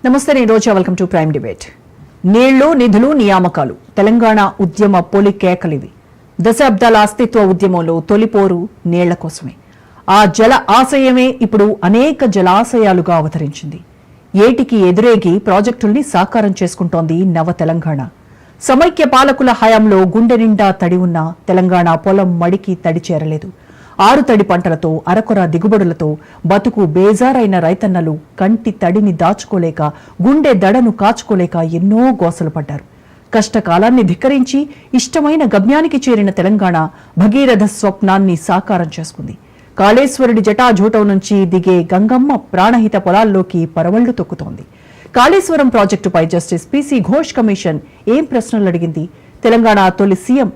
నమస్తే, నేను Roja. Welcome to Prime Debate. నీళ్లు, నిధులు, నియామకాలు తెలంగాణ ఉద్యమ పొలి కేకలివి. దశాబ్దాల అస్తిత్వ ఉద్యమంలో తొలిపోరు నీళ్ల కోసమే. ఆ జల ఆశయమే ఇప్పుడు అనేక జలాశయాలుగా అవతరించింది. ఏటికి ఎదురేగి ప్రాజెక్టుల్ని సాకారం చేసుకుంటోంది నవ తెలంగాణ. సమైక్య పాలకుల హయాంలో గుండె నిండా తడి ఉన్న తెలంగాణ పొలం మడికి తడి చేరలేదు. ఆరుతడి పంటలతో, అరకొర దిగుబడులతో బతుకు బేజారైన రైతన్నలు కంటి తడిని దాచుకోలేక, గుండె దడను కాచుకోలేక ఎన్నో గోసలు పడ్డారు. కష్టకాలాన్ని ధిక్కరించి ఇష్టమైన గమ్యానికి చేరిన తెలంగాణ భగీరథ స్వప్నాన్ని సాకారం చేసుకుంది. కాళేశ్వరుడి జటాజూటం నుంచి దిగే గంగమ్మ ప్రాణహిత పొలాల్లోకి పరవళ్లు తొక్కుతోంది. కాళేశ్వరం ప్రాజెక్టుపై జస్టిస్ పిసి ఘోష్ కమిషన్ ఏం ప్రశ్నలు అడిగింది? తెలంగాణ తొలి సీఎం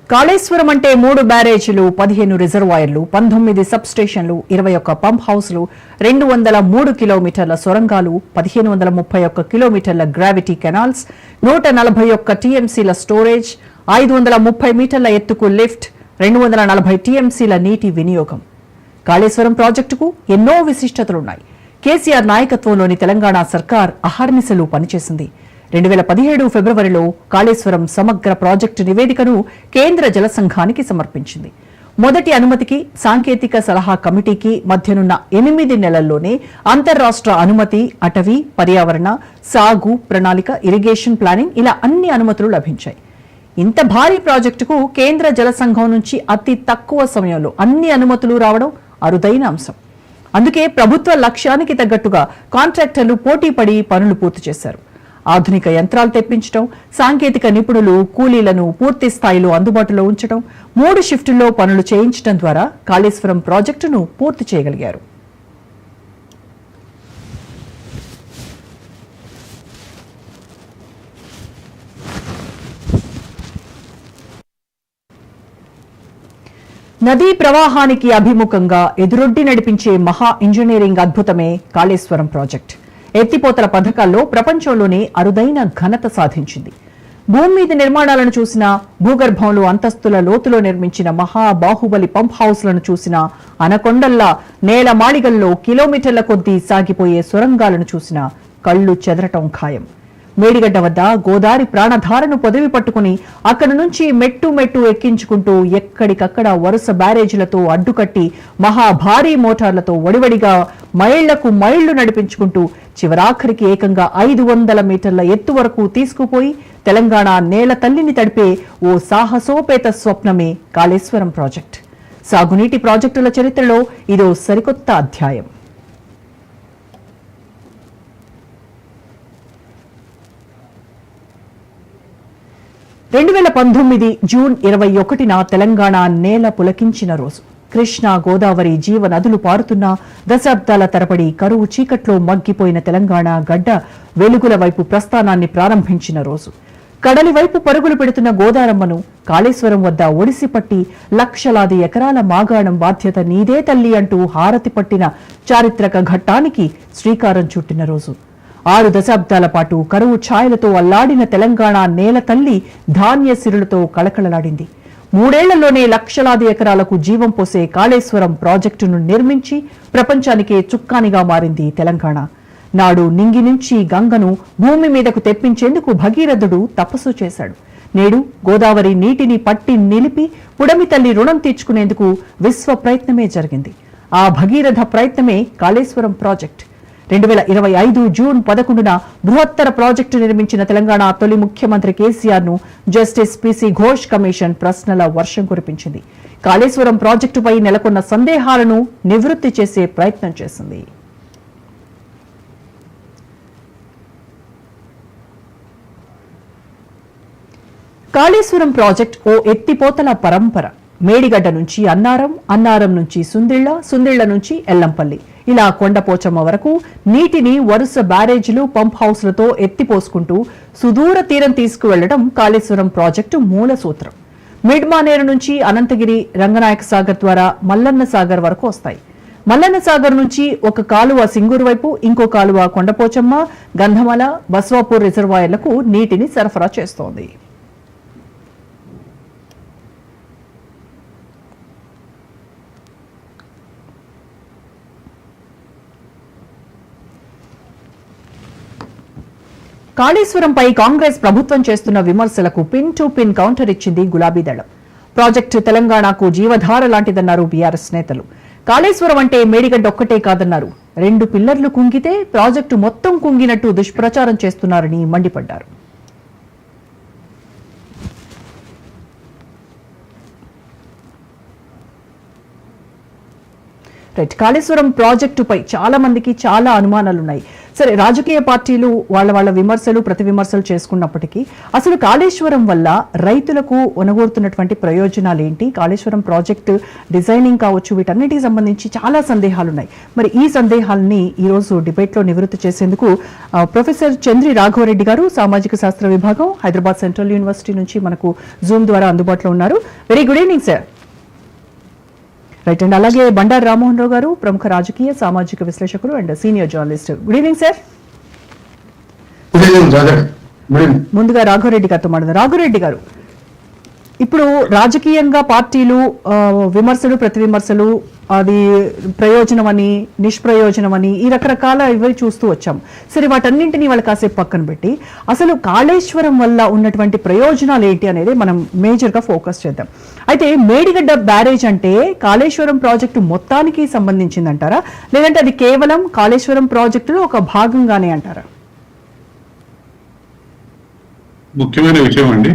కాళేశ్వరం అంటే 3 బ్యారేజీలు, 15 రిజర్వాయర్లు, 19 సబ్ స్టేషన్లు, 21 పంప్ హౌస్లు, 203 కిలోమీటర్ల సొరంగాలు, 1531 కిలోమీటర్ల గ్రావిటీ కెనాల్స్, 141 టీఎంసీల స్టోరేజ్, 530 మీటర్ల ఎత్తుకు లిఫ్ట్, 240 టీఎంసీల నీటి వినియోగం. కాళేశ్వరం ప్రాజెక్టుకు ఎన్నో విశిష్టతలున్నాయి. కేసీఆర్ నాయకత్వంలోని తెలంగాణ సర్కార్ అహర్నిశలు పనిచేసింది. 2017 ఫిబ్రవరిలో కాళేశ్వరం సమగ్ర ప్రాజెక్టు నివేదికను కేంద్ర జల సంఘానికి సమర్పించింది. మొదటి అనుమతికి సాంకేతిక సలహా కమిటీకి మధ్యనున్న 8 నెలల్లోనే అంతర్రాష్ట్ర అనుమతి, అటవీ, పర్యావరణ, సాగు, ప్రణాళిక, ఇరిగేషన్ ప్లానింగ్ ఇలా అన్ని అనుమతులు లభించాయి. ఇంత భారీ ప్రాజెక్టుకు కేంద్ర జల సంఘం నుంచి అతి తక్కువ సమయంలో అన్ని అనుమతులు రావడం అరుదైన అంశం. అందుకే ప్రభుత్వ లక్ష్యానికి తగ్గట్టుగా కాంట్రాక్టర్లు పోటీపడి పనులు పూర్తి చేశారు. ఆధునిక యంత్రాలు తెప్పించడం, సాంకేతిక నిపుణులు, కూలీలను పూర్తి స్థాయిలో అందుబాటులో ఉంచడం, 3 షిఫ్టుల్లో పనులు చేయించడం ద్వారా కాళేశ్వరం ప్రాజెక్టును పూర్తి చేయగలిగారు. నదీ ప్రవాహానికి అభిముఖంగా ఎదురొడ్డి నడిపించే మహా ఇంజనీరింగ్ అద్భుతమే కాళేశ్వరం ప్రాజెక్ట్. ఎత్తిపోతల పథకాల్లో ప్రపంచంలోనే అరుదైన ఘనత సాధించింది. భూమి మీద నిర్మాణాలను చూసినా, భూగర్భంలో అంతస్తుల లోతులో నిర్మించిన మహాబాహుబలి పంప్ హౌస్లను చూసినా, అనకొండల్లా నేల మాళిగల్లో కిలోమీటర్ల కొద్దీ సాగిపోయే సొరంగాలను చూసినా కళ్లు చెదరటం ఖాయం. మేడిగడ్డ వద్ద గోదారి ప్రాణధారను పొదివి పట్టుకుని అక్కడి నుంచి మెట్టు ఎక్కించుకుంటూ ఎక్కడికక్కడ వరుస బ్యారేజీలతో అడ్డుకట్టి మహాభారీ మోటార్లతో వడివడిగా మైళ్లు నడిపించుకుంటూ చివరాఖరికి ఏకంగా 500 మీటర్ల ఎత్తు వరకు తీసుకుపోయి తెలంగాణ నేల తల్లిని తడిపే ఓ సాహసోపేత స్వప్నమే కాళేశ్వరం ప్రాజెక్ట్. సాగునీటి ప్రాజెక్టుల చరిత్రలో ఇదో సరికొత్త అధ్యాయం. జూన్ 21 తెలంగాణ నేల పులకించిన రోజు. కృష్ణా, గోదావరి జీవనదులు పారుతున్న దశాబ్దాల తరబడి కరువు చీకట్లో మగ్గిపోయిన తెలంగాణ గడ్డ వెలుగుల వైపు ప్రస్థానాన్ని ప్రారంభించిన రోజు. కడలి వైపు పరుగులు పెడుతున్న గోదారమ్మను కాళేశ్వరం వద్ద ఒడిసిపట్టి లక్షలాది ఎకరాల మాగాణం బాధ్యత నీదే తల్లి అంటూ హారతి పట్టిన చారిత్రక ఘట్టానికి శ్రీకారం చుట్టిన రోజు. 6 దశాబ్దాల పాటు కరువు ఛాయలతో అల్లాడిన తెలంగాణ నేల తల్లి ధాన్య సిరులతో కళకళలాడింది. 3 ఏళ్లలోనే లక్షలాది ఎకరాలకు జీవం పోసే కాళేశ్వరం ప్రాజెక్టును నిర్మించి ప్రపంచానికే చుక్కానిగా మారింది తెలంగాణ. నాడు నింగి నుంచి గంగను భూమి మీదకు తెప్పించేందుకు భగీరథుడు తపస్సు చేశాడు. నేడు గోదావరి నీటిని పట్టి నిలిపి పుడమి తల్లి రుణం తీర్చుకునేందుకు విశ్వ ప్రయత్నమే జరిగింది. ఆ భగీరథ ప్రయత్నమే కాళేశ్వరం ప్రాజెక్టు. 2025 జూన్ 11న బృహత్తర ప్రాజెక్టు నిర్మించిన తెలంగాణ తొలి ముఖ్యమంత్రి కేసీఆర్ ను జస్టిస్ పిసి ఘోష్ కమిషన్ ప్రశ్నల వర్షం కురిపించింది. కాళేశ్వరం ప్రాజెక్టుపై నెలకొన్న సందేహాలను నివృత్తి చేసే ప్రయత్నం చేసింది. కాళేశ్వరం ప్రాజెక్టు ఓ ఎత్తిపోతల పరంపర. మేడిగడ్డ నుంచి అన్నారం, అన్నారం నుంచి సుందిళ్ల నుంచి ఎల్లంపల్లి, ఇలా కొండపోచమ్మ వరకు నీటిని వరుస బ్యారేజీలు, పంప్ హౌస్లతో ఎత్తిపోసుకుంటూ సుదూర తీరం తీసుకువెళ్లడం కాళేశ్వరం ప్రాజెక్టు మూల సూత్రం. మిడ్మానేరు నుంచి అనంతగిరి, రంగనాయక సాగర్ ద్వారా మల్లన్న సాగర్ వరకు వస్తాయి. మల్లన్న సాగర్ నుంచి ఒక కాలువ సింగూరు వైపు, ఇంకో కాలువ కొండపోచమ్మ, గంధమల, బస్వాపూర్ రిజర్వాయర్లకు నీటిని సరఫరా చేస్తోంది. కాళేశ్వరంపై కాంగ్రెస్ ప్రభుత్వం చేస్తున్న విమర్శలకు పిన్ టు పిన్ కౌంటర్ ఇచ్చింది గులాబీ దళం. ప్రాజెక్టు తెలంగాణకు జీవధార లాంటిదన్నారు బీఆర్ఎస్ నేతలు. కాళేశ్వరం అంటే మేడిగడ్డ ఒక్కటే కాదన్నారు. 2 పిల్లర్లు కుంగితే ప్రాజెక్టు మొత్తం కుంగినట్టు దుష్ప్రచారం చేస్తున్నారని మండిపడ్డారు. కాళేశ్వరం ప్రాజెక్టుపై చాలా మందికి చాలా అనుమానాలున్నాయి. సరే, రాజకీయ పార్టీలు వాళ్ళ విమర్శలు ప్రతి విమర్శలు చేసుకున్నప్పటికీ అసలు కాళేశ్వరం వల్ల రైతులకు ఒనగూరుతున్నటువంటి ప్రయోజనాలు ఏంటి, కాళేశ్వరం ప్రాజెక్టు డిజైనింగ్ కావచ్చు, వీటన్నిటికి సంబంధించి చాలా సందేహాలున్నాయి. మరి ఈ సందేహాలని ఈరోజు డిబేట్లో నివృత్తి చేసేందుకు ప్రొఫెసర్ చంద్రి రాఘవరెడ్డి గారు, సామాజిక శాస్త్ర విభాగం, హైదరాబాద్ సెంట్రల్ యూనివర్సిటీ నుంచి మనకు జూమ్ ద్వారా అందుబాటులో ఉన్నారు. Very good evening sir. Right, and అలాగే బండారు రామ్మోహన్ రావు గారు, ప్రముఖ రాజకీయ సామాజిక విశ్లేషకులు and senior journalist. Good evening sir. ముందుగా రాఘవరెడ్డి గారితో మాట్లాడారు. రాఘవరెడ్డి గారు, ఇప్పుడు రాజకీయంగా పార్టీలు విమర్శలు ప్రతి విమర్శలు, అది ప్రయోజనమని నిష్ప్రయోజనమని ఈ రకరకాల ఇవి చూస్తూ వచ్చాం. సరే, వాటన్నింటినీ వాళ్ళు కాసేపు పక్కన పెట్టి అసలు కాళేశ్వరం వల్ల ఉన్నటువంటి ప్రయోజనాలు ఏంటి అనేది మనం మేజర్గా ఫోకస్ చేద్దాం. అయితే మేడిగడ్డ బ్యారేజ్ అంటే కాళేశ్వరం ప్రాజెక్టు మొత్తానికి సంబంధించిందంటారా, లేదంటే అది కేవలం కాళేశ్వరం ప్రాజెక్టులో ఒక భాగంగానే అంటారా? ముఖ్యమైన విషయం అండి.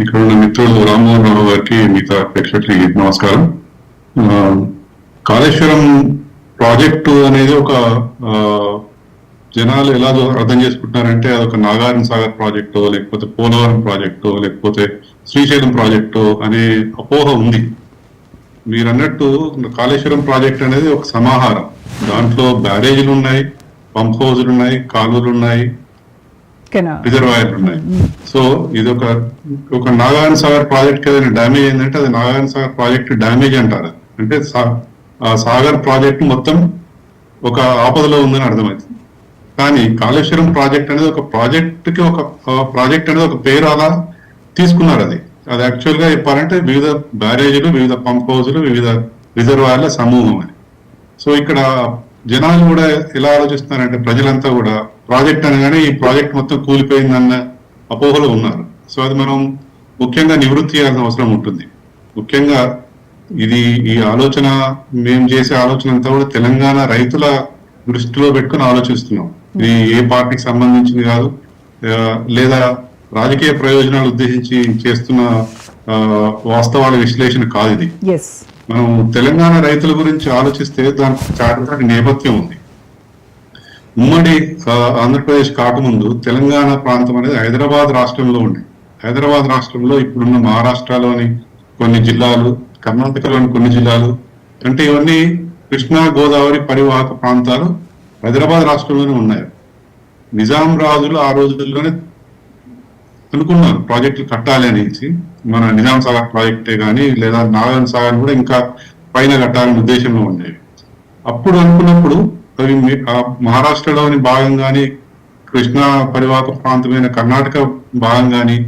ఇక్కడ ఉన్న మిత్రులు రామ్మోహన్ రావు గారికి, మిగతా ప్రేక్షకులకి నమస్కారం. కాళేశ్వరం ప్రాజెక్టు అనేది ఒక జనాలు ఎలా అర్థం చేసుకుంటున్నారంటే అదొక నాగార్జున సాగర్ ప్రాజెక్టు, లేకపోతే పోలవరం ప్రాజెక్టు, లేకపోతే శ్రీశైలం ప్రాజెక్టు అనే అపోహ ఉంది. మీరు అన్నట్టు కాళేశ్వరం ప్రాజెక్ట్ అనేది ఒక సమాహారం. దాంట్లో బ్యారేజీలు ఉన్నాయి, పంప్ హౌజులు ఉన్నాయి, కాలువలు ఉన్నాయి, రిజర్వాయర్లు ఉన్నాయి. సో ఇది ఒక నాగార్జున సాగర్ ప్రాజెక్ట్ ఏదైనా డ్యామేజ్ అయిందంటే అది నాగార్జున సాగర్ ప్రాజెక్ట్ డ్యామేజ్ అంటారు. అంటే ఆ సాగర్ ప్రాజెక్ట్ మొత్తం ఒక ఆపదలో ఉందని అర్థమవుతుంది. కానీ కాళేశ్వరం ప్రాజెక్ట్ అనేది ఒక ప్రాజెక్ట్ అనేది ఒక పేరు అలా తీసుకున్నారు. అది యాక్చువల్ గా చెప్పాలంటే వివిధ బ్యారేజీలు, వివిధ పంప్ హౌజులు, వివిధ రిజర్వాయర్ల సమూహం అని. సో ఇక్కడ జనాలు కూడా ఎలా ఆలోచిస్తున్నారంటే ప్రజలంతా కూడా ప్రాజెక్ట్ అనగానే ఈ ప్రాజెక్ట్ మొత్తం కూలిపోయిందన్న అపోహలో ఉన్నారు. సో అది మనం ముఖ్యంగా నివృత్తి చేయాల్సిన అవసరం ఉంటుంది. ముఖ్యంగా ఈ ఆలోచన, మేము చేసే ఆలోచన అంతా కూడా తెలంగాణ రైతుల దృష్టిలో పెట్టుకుని ఆలోచిస్తున్నాం. ఇది ఏ పార్టీకి సంబంధించింది కాదు, లేదా రాజకీయ ప్రయోజనాలు ఉద్దేశించి చేస్తున్న వాస్తవాల విశ్లేషణ కాదు ఇది. మనం తెలంగాణ రైతుల గురించి ఆలోచిస్తే దానికి చారిత్రక నేపథ్యం ఉంది. ఉమ్మడి ఆంధ్రప్రదేశ్ కాకముందు తెలంగాణ ప్రాంతం అనేది హైదరాబాద్ రాష్ట్రంలో ఉంది. హైదరాబాద్ రాష్ట్రంలో ఇప్పుడున్న మహారాష్ట్రలోని కొన్ని జిల్లాలు, కర్ణాటకలోని కొన్ని జిల్లాలు, అంటే ఇవన్నీ కృష్ణా గోదావరి పరివాహక ప్రాంతాలు హైదరాబాద్ రాష్ట్రంలోనే ఉన్నాయి. నిజాం రాజులు ఆ రోజుల్లోనే అనుకున్నారు ప్రాజెక్టులు కట్టాలి అనేసి. మన నిజాం సాగర్ ప్రాజెక్టే కానీ, లేదా నాగార్జున సాగర్ కూడా ఇంకా పైన కట్టాలనే ఉద్దేశంలో ఉండేవి. అప్పుడు అనుకున్నప్పుడు అవి మహారాష్ట్రలోని భాగం కానీ, కృష్ణా పరివాహక ప్రాంతమైన కర్ణాటక భాగం కానీ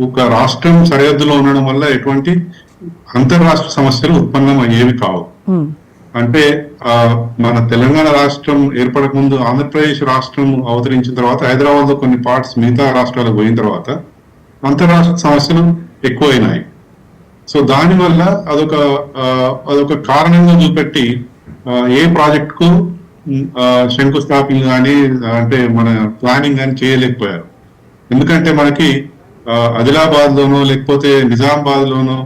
ఒక రాష్ట్రం సరిహద్దులో ఉండడం వల్ల ఎటువంటి అంతర్రాష్ట్ర సమస్యలు ఉత్పన్నం అయ్యేవి కావు. అంటే మన తెలంగాణ రాష్ట్రం ఏర్పడక ముందు ఆంధ్రప్రదేశ్ రాష్ట్రం అవతరించిన తర్వాత హైదరాబాద్ లో కొన్ని పార్ట్స్ మిగతా రాష్ట్రాలకు పోయిన తర్వాత అంతర్రాష్ట్ర సమస్యలు ఎక్కువైనాయి. సో దానివల్ల అదొక కారణంగా చూపెట్టి ఏ ప్రాజెక్ట్ కు శంకుస్థాపన కానీ, అంటే మన ప్లానింగ్ కానీ చేయలేకపోయారు. ఎందుకంటే మనకి ఆదిలాబాద్ లోనో లేకపోతే నిజామాబాద్ లోనో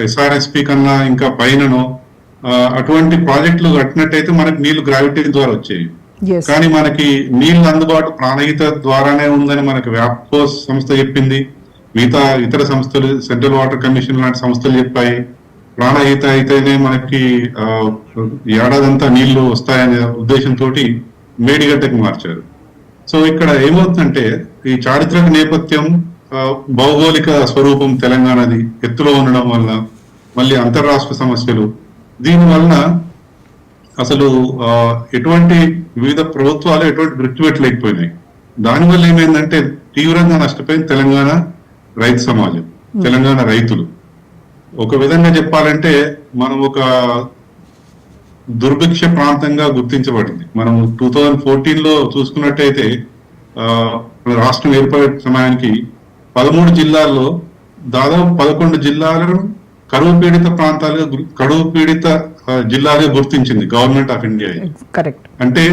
ఎస్ఆర్ఎస్పి కన్నా ఇంకా పైననో అటువంటి ప్రాజెక్టులు కట్టినట్టయితే మనకి నీళ్లు గ్రావిటీ ద్వారా వచ్చేవి. కానీ మనకి నీళ్లు అందుబాటు ప్రాణహిత ద్వారానే ఉందని మనకి వ్యాప్కో సంస్థ చెప్పింది, మిగతా ఇతర సంస్థలు, సెంట్రల్ వాటర్ కమిషన్ లాంటి సంస్థలు చెప్పాయి. ప్రాణహిత అయితేనే మనకి ఏడాదంతా నీళ్లు వస్తాయనే ఉద్దేశంతో మేడిగడ్డకి మార్చారు. సో ఇక్కడ ఏమవుతుందంటే ఈ చారిత్రక నేపథ్యం, భౌగోళిక స్వరూపం తెలంగాణది ఎత్తులో ఉండడం వల్ల, మళ్ళీ అంతర్రాష్ట్ర సమస్యలు, దీని వలన అసలు ఎటువంటి వివిధ ప్రభుత్వాలు ఎటువంటి దృష్టి పెట్టలేకపోయినాయి. దానివల్ల ఏమైందంటే తీవ్రంగా నష్టపోయింది తెలంగాణ రైతు సమాజం, తెలంగాణ రైతులు. ఒక విధంగా చెప్పాలంటే మనం ఒక దుర్భిక్ష ప్రాంతంగా గుర్తించబడింది. మనం 2014లో చూసుకున్నట్టయితే రాష్ట్రం ఏర్పడే సమయానికి 13 జిల్లాల్లో దాదాపు 11 జిల్లాలను కరువు పీడిత ప్రాంతాలుగా కరువు పీడిత జిల్లాలుగా గుర్తించింది గవర్నమెంట్ ఆఫ్ ఇండియా. కరెక్ట్. అంటే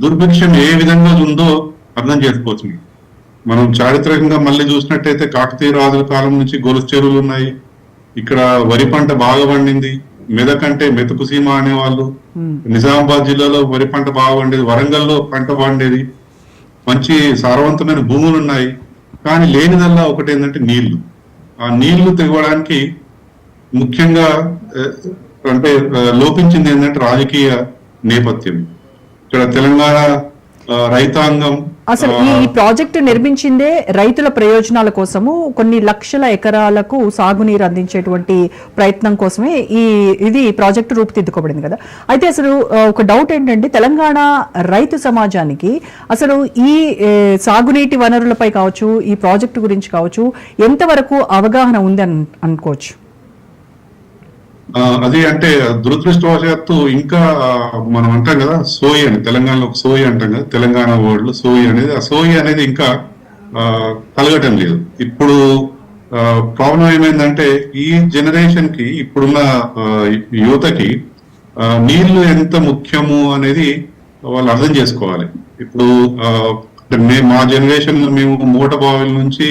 దుర్భిక్షం ఏ విధంగా ఉందో అర్థం చేసుకోవచ్చు. మనం చారిత్రకంగా మళ్ళీ చూసినట్టయితే కాకతీయ రాజుల కాలం నుంచి గొలుసు చెరువులు ఉన్నాయి. ఇక్కడ వరి పంట బాగా పండింది. మెదక్ అంటే మెతుకు సీమ అనేవాళ్ళు. నిజామాబాద్ జిల్లాలో వరి పంట బాగా పండేది. వరంగల్లో పంట పండేది. మంచి సారవంతమైన భూములు ఉన్నాయి. కానీ లేనిదల్లా ఒకటి ఏంటంటే నీళ్లు. ఆ నీళ్లు తెగడానికి ముఖ్యంగా అంటే లోపించింది ఏంటంటే రాజకీయ నేపథ్యం. ఇక్కడ తెలంగాణ రైతాంగం అసలు ఈ ప్రాజెక్టు నిర్మించిందే రైతుల ప్రయోజనాల కోసము, కొన్ని లక్షల ఎకరాలకు సాగునీరు అందించేటువంటి ప్రయత్నం కోసమే ఇది ప్రాజెక్టు రూపుదిద్దుకోబడింది కదా. అయితే అసలు ఒక డౌట్ ఏంటంటే తెలంగాణ రైతు సమాజానికి అసలు ఈ సాగునీటి వనరులపై కావచ్చు, ఈ ప్రాజెక్టు గురించి కావచ్చు, ఎంతవరకు అవగాహన ఉంది అనుకోవచ్చు? అది అంటే దురదృష్టవశాత్తు ఇంకా మనం అంటాం కదా సోయి అని, తెలంగాణలో ఒక సోయి అంటాం కదా, తెలంగాణ వర్డ్ లో సోయి అనేది, ఆ సోయి అనేది ఇంకా కలగటం లేదు. ఇప్పుడు ప్రాబ్లం ఏమైందంటే ఈ జనరేషన్ కి, ఇప్పుడున్న యువతకి నీళ్లు ఎంత ముఖ్యము అనేది వాళ్ళు అర్థం చేసుకోవాలి. ఇప్పుడు మా జనరేషన్ లో మేము మూట బావిల నుంచి,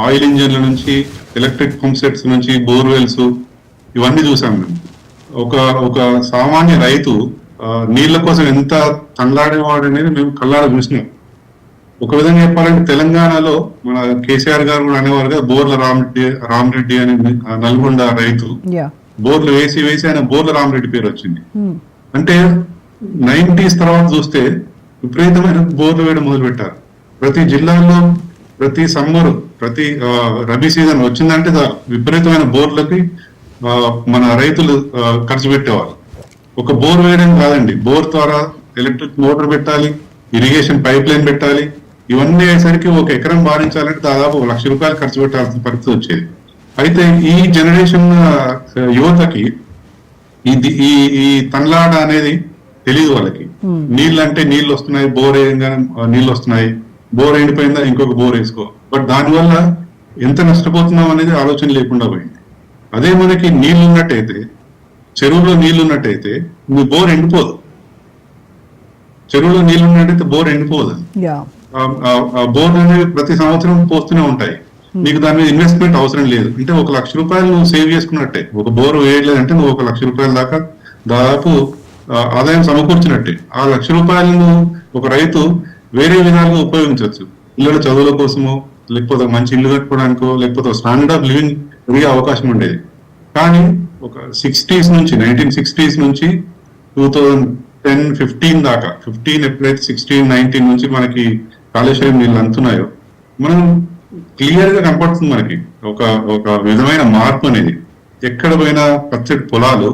ఆయిల్ ఇంజన్ల నుంచి, ఎలక్ట్రిక్ పంప్ సెట్స్ నుంచి, బోర్వెల్స్ ఇవన్నీ చూసాం మేము. ఒక సామాన్య రైతు నీళ్ల కోసం ఎంత తండ్లాడేవాడు అనేది మేము కళ్ళారా చూసినాం. ఒక విధంగా చెప్పాలంటే తెలంగాణలో మన కేసీఆర్ గారు కూడా అనేవారు కదా, బోర్ల రామరెడ్డి అని నల్గొండ రైతు. బోర్లు వేసి ఆయన బోర్ల రామరెడ్డి పేరు వచ్చింది. అంటే 90s తర్వాత చూస్తే విపరీతమైన బోర్లు వేయడం మొదలు పెట్టారు. ప్రతి జిల్లాలో ప్రతి సమ్మర్, ప్రతి రబీ సీజన్ వచ్చిందంటే విపరీతమైన బోర్లకి మన రైతులు ఖర్చు పెట్టేవారు. ఒక బోర్ వేయడం కాదండి, బోర్ ద్వారా ఎలక్ట్రిక్ మోటార్ పెట్టాలి, ఇరిగేషన్ పైప్ లైన్ పెట్టాలి. ఇవన్నీ అయ్యేసరికి ఒక ఎకరం భారించాలంటే దాదాపు ₹1,00,000 ఖర్చు పెట్టాల్సిన పరిస్థితి వచ్చేది. అయితే ఈ జనరేషన్ యువతకి ఈ తన్లాడ అనేది తెలియదు వాళ్ళకి. నీళ్ళు అంటే నీళ్ళు వస్తున్నాయి, బోర్ వేయంగానే నీళ్ళు వస్తున్నాయి, బోర్ ఎండిపోయిందా ఇంకొక బోర్ వేసుకో. బట్ దానివల్ల ఎంత నష్టపోతున్నాం అనేది ఆలోచన లేకుండా పోయింది. అదే మనకి నీళ్లు ఉన్నట్టయితే, చెరువులో నీళ్లు ఉన్నట్టయితే మీ బోర్ ఎండిపోదు. చెరువులో నీళ్లు ఉన్నట్టయితే బోర్ ఎండిపోదు. బోర్ అనేవి ప్రతి సంవత్సరం పోస్తూనే ఉంటాయి. నీకు దాని మీద ఇన్వెస్ట్మెంట్ అవసరం లేదు. అంటే ₹1,00,000 నువ్వు సేవ్ చేసుకున్నట్టే. ఒక బోర్ వేయలేదంటే నువ్వు ₹1,00,000 దాకా దాదాపు ఆదాయం సమకూర్చినట్టే. ఆ ₹1,00,000 ఒక రైతు వేరే విధాలుగా ఉపయోగించవచ్చు. పిల్లల చదువుల కోసమో, లేకపోతే మంచి ఇల్లు కట్టుకోవడానికో, లేకపోతే స్టాండర్డ్ ఆఫ్ లివింగ్ పెరిగే అవకాశం ఉండేది. కానీ ఒక 1960s నుంచి 2010-15 దాకా, 15 ఎప్పుడైతే 16-19 నుంచి మనకి కాళేశ్వరం నీళ్ళు అందుతున్నాయో మనం క్లియర్ గా కనపడుతుంది మనకి ఒక విధమైన మార్పు అనేది. ఎక్కడ పోయినా పచ్చడి పొలాలు,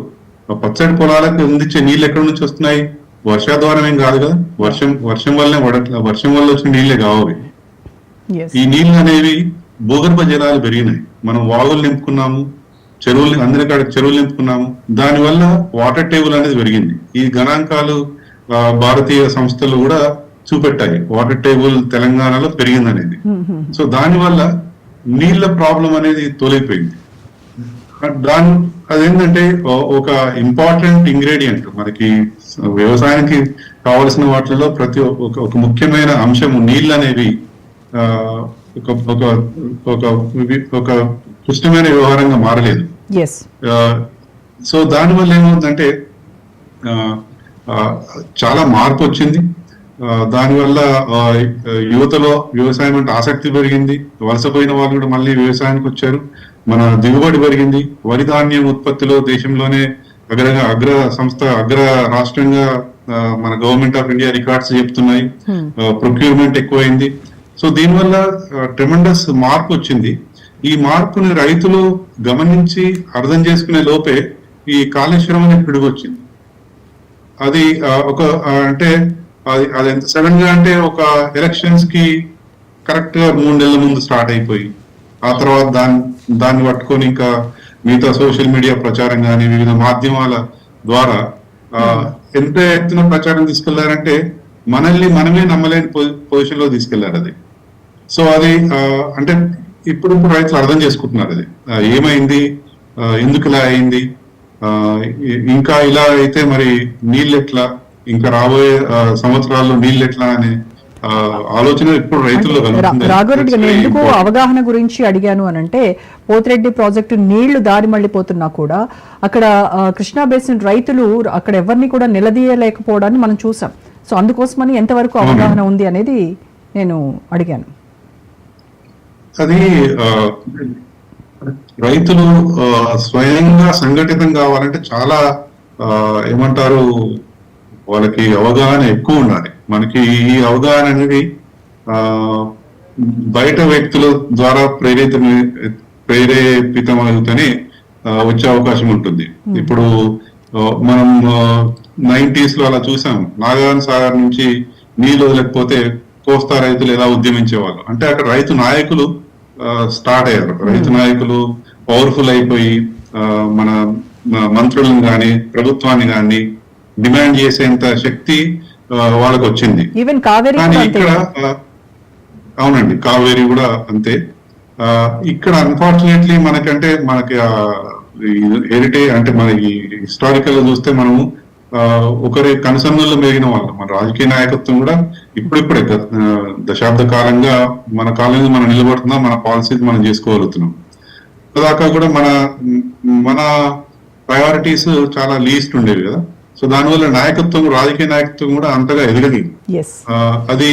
పచ్చడి పొలాలకు అందించే నీళ్ళు ఎక్కడి నుంచి వస్తున్నాయి? వర్షాధారం ఏం కాదు కదా, వర్షం వల్లనే వర్షం వల్ల వచ్చిన నీళ్ళే కావాలి. ఈ నీళ్ళు అనేవి భూగర్భ జలాలు పెరిగినాయి. మనం వాగులు నింపుకున్నాము, అందరి కాడ చెరువులు నింపుకున్నాము. దానివల్ల వాటర్ టేబుల్ అనేది పెరిగింది. ఈ గణాంకాలు భారతీయ సంస్థలు కూడా చూపెట్టాయి, వాటర్ టేబుల్ తెలంగాణలో పెరిగింది అనేది. సో దానివల్ల నీళ్ల ప్రాబ్లం అనేది తొలగిపోయింది. అదేంటంటే ఒక ఇంపార్టెంట్ ఇంగ్రీడియంట్ మనకి వ్యవసాయానికి కావలసిన వాటిలో ప్రతి ఒక ముఖ్యమైన అంశము నీళ్ళు అనేవి ఒక క్లిష్టమైన వ్యవహారంగా మారలేదు. సో దానివల్ల ఏమవుతుందంటే చాలా మార్పు వచ్చింది. దానివల్ల యువతలో వ్యవసాయం అంటే ఆసక్తి పెరిగింది. వలసపోయిన వాళ్ళు కూడా మళ్ళీ వ్యవసాయానికి వచ్చారు. మన దిగుబడి పెరిగింది. వరి ధాన్యం ఉత్పత్తిలో దేశంలోనే అగ్ర రాష్ట్రంగా మన గవర్నమెంట్ ఆఫ్ ఇండియా రికార్డ్స్ చెప్తున్నాయి. ప్రొక్యూర్మెంట్ ఎక్కువైంది. సో దీనివల్ల ట్రెమెండస్ మార్పు వచ్చింది. ఈ మార్పుని రైతులు గమనించి అర్థం చేసుకునే లోపే ఈ కాళేశ్వరం అనేది పిడుగొచ్చింది. అది ఒక అంటే అది ఎంత సడన్ గా అంటే ఒక ఎలక్షన్స్ కి కరెక్ట్ గా 3 నెలల ముందు స్టార్ట్ అయిపోయి ఆ తర్వాత దాన్ని పట్టుకొని ఇంకా మిగతా సోషల్ మీడియా ప్రచారం కానీ వివిధ మాధ్యమాల ద్వారా ఎంత ఎత్తున ప్రచారం తీసుకెళ్లారంటే మనల్ని మనమే నమ్మలేని పొజిషన్ లో తీసుకెళ్లారు అది. సో అది అంటే ఇప్పుడు రైతులు అర్థం చేసుకుంటున్నారు అది ఏమైంది, ఎందుకు ఇలా అయింది, ఇంకా ఇలా అయితే మరి నీళ్ళు ఎట్లా, ఇంకా రాబోయే సంవత్సరాల్లో నీళ్ళు ఎట్లా అనే ఆలోచన ఇప్పుడు రైతుల్లో రాఘవరెడ్డి గారు, నేను ఎందుకు అవగాహన గురించి అడిగాను అని అంటే, పోతిరెడ్డి ప్రాజెక్టు నీళ్లు దారి మళ్లిపోతున్నా కూడా అక్కడ కృష్ణా బేసిన్ రైతులు అక్కడ ఎవరిని కూడా నిలదీయలేకపోవడాన్ని మనం చూసాం. సో అందుకోసమని ఎంతవరకు అవగాహన ఉంది అనేది నేను అడిగాను. అది రైతులు స్వయంగా సంఘటితం కావాలంటే చాలా ఏమంటారు, వాళ్ళకి అవగాహన ఎక్కువ ఉండాలి. మనకి ఈ అవగాహన అనేది బయట వ్యక్తుల ద్వారా ప్రేరేపితమవుతూనే వచ్చే అవకాశం ఉంటుంది. ఇప్పుడు మనం 90s లో అలా చూసాం, నాగార్జున సాగర్ నుంచి నీళ్ళు వదలకపోతే కోస్తా రైతులు ఎలా ఉద్యమించేవాళ్ళు అంటే అక్కడ రైతు నాయకులు స్టార్ట్ అయ్యారు. రైతు నాయకులు పవర్ఫుల్ అయిపోయి మన మంత్రులను కానీ ప్రభుత్వాన్ని కానీ డిమాండ్ చేసేంత శక్తి వాళ్ళకు వచ్చింది. కానీ ఇక్కడ అవునండి, కావేరీ కూడా అంతే. ఇక్కడ అన్ఫార్చునేట్లీ మనకి హెరిటేజ్ అంటే మనకి హిస్టారికల్ గా చూస్తే మనము ఒకరి కనుసన్నల్లో మెరిగిన వాళ్ళం. మన రాజకీయ నాయకత్వం కూడా ఇప్పుడిప్పుడే దశాబ్ద కాలంగా మన కాలం మనం నిలబడుతున్నాం, మన పాలసీస్ మనం చేసుకోగలుగుతున్నాం. దాకా కూడా మన ప్రయారిటీస్ చాలా లీస్ట్ ఉండేవి కదా. సో దానివల్ల నాయకత్వం, రాజకీయ నాయకత్వం కూడా అంతగా ఎదగదు. అది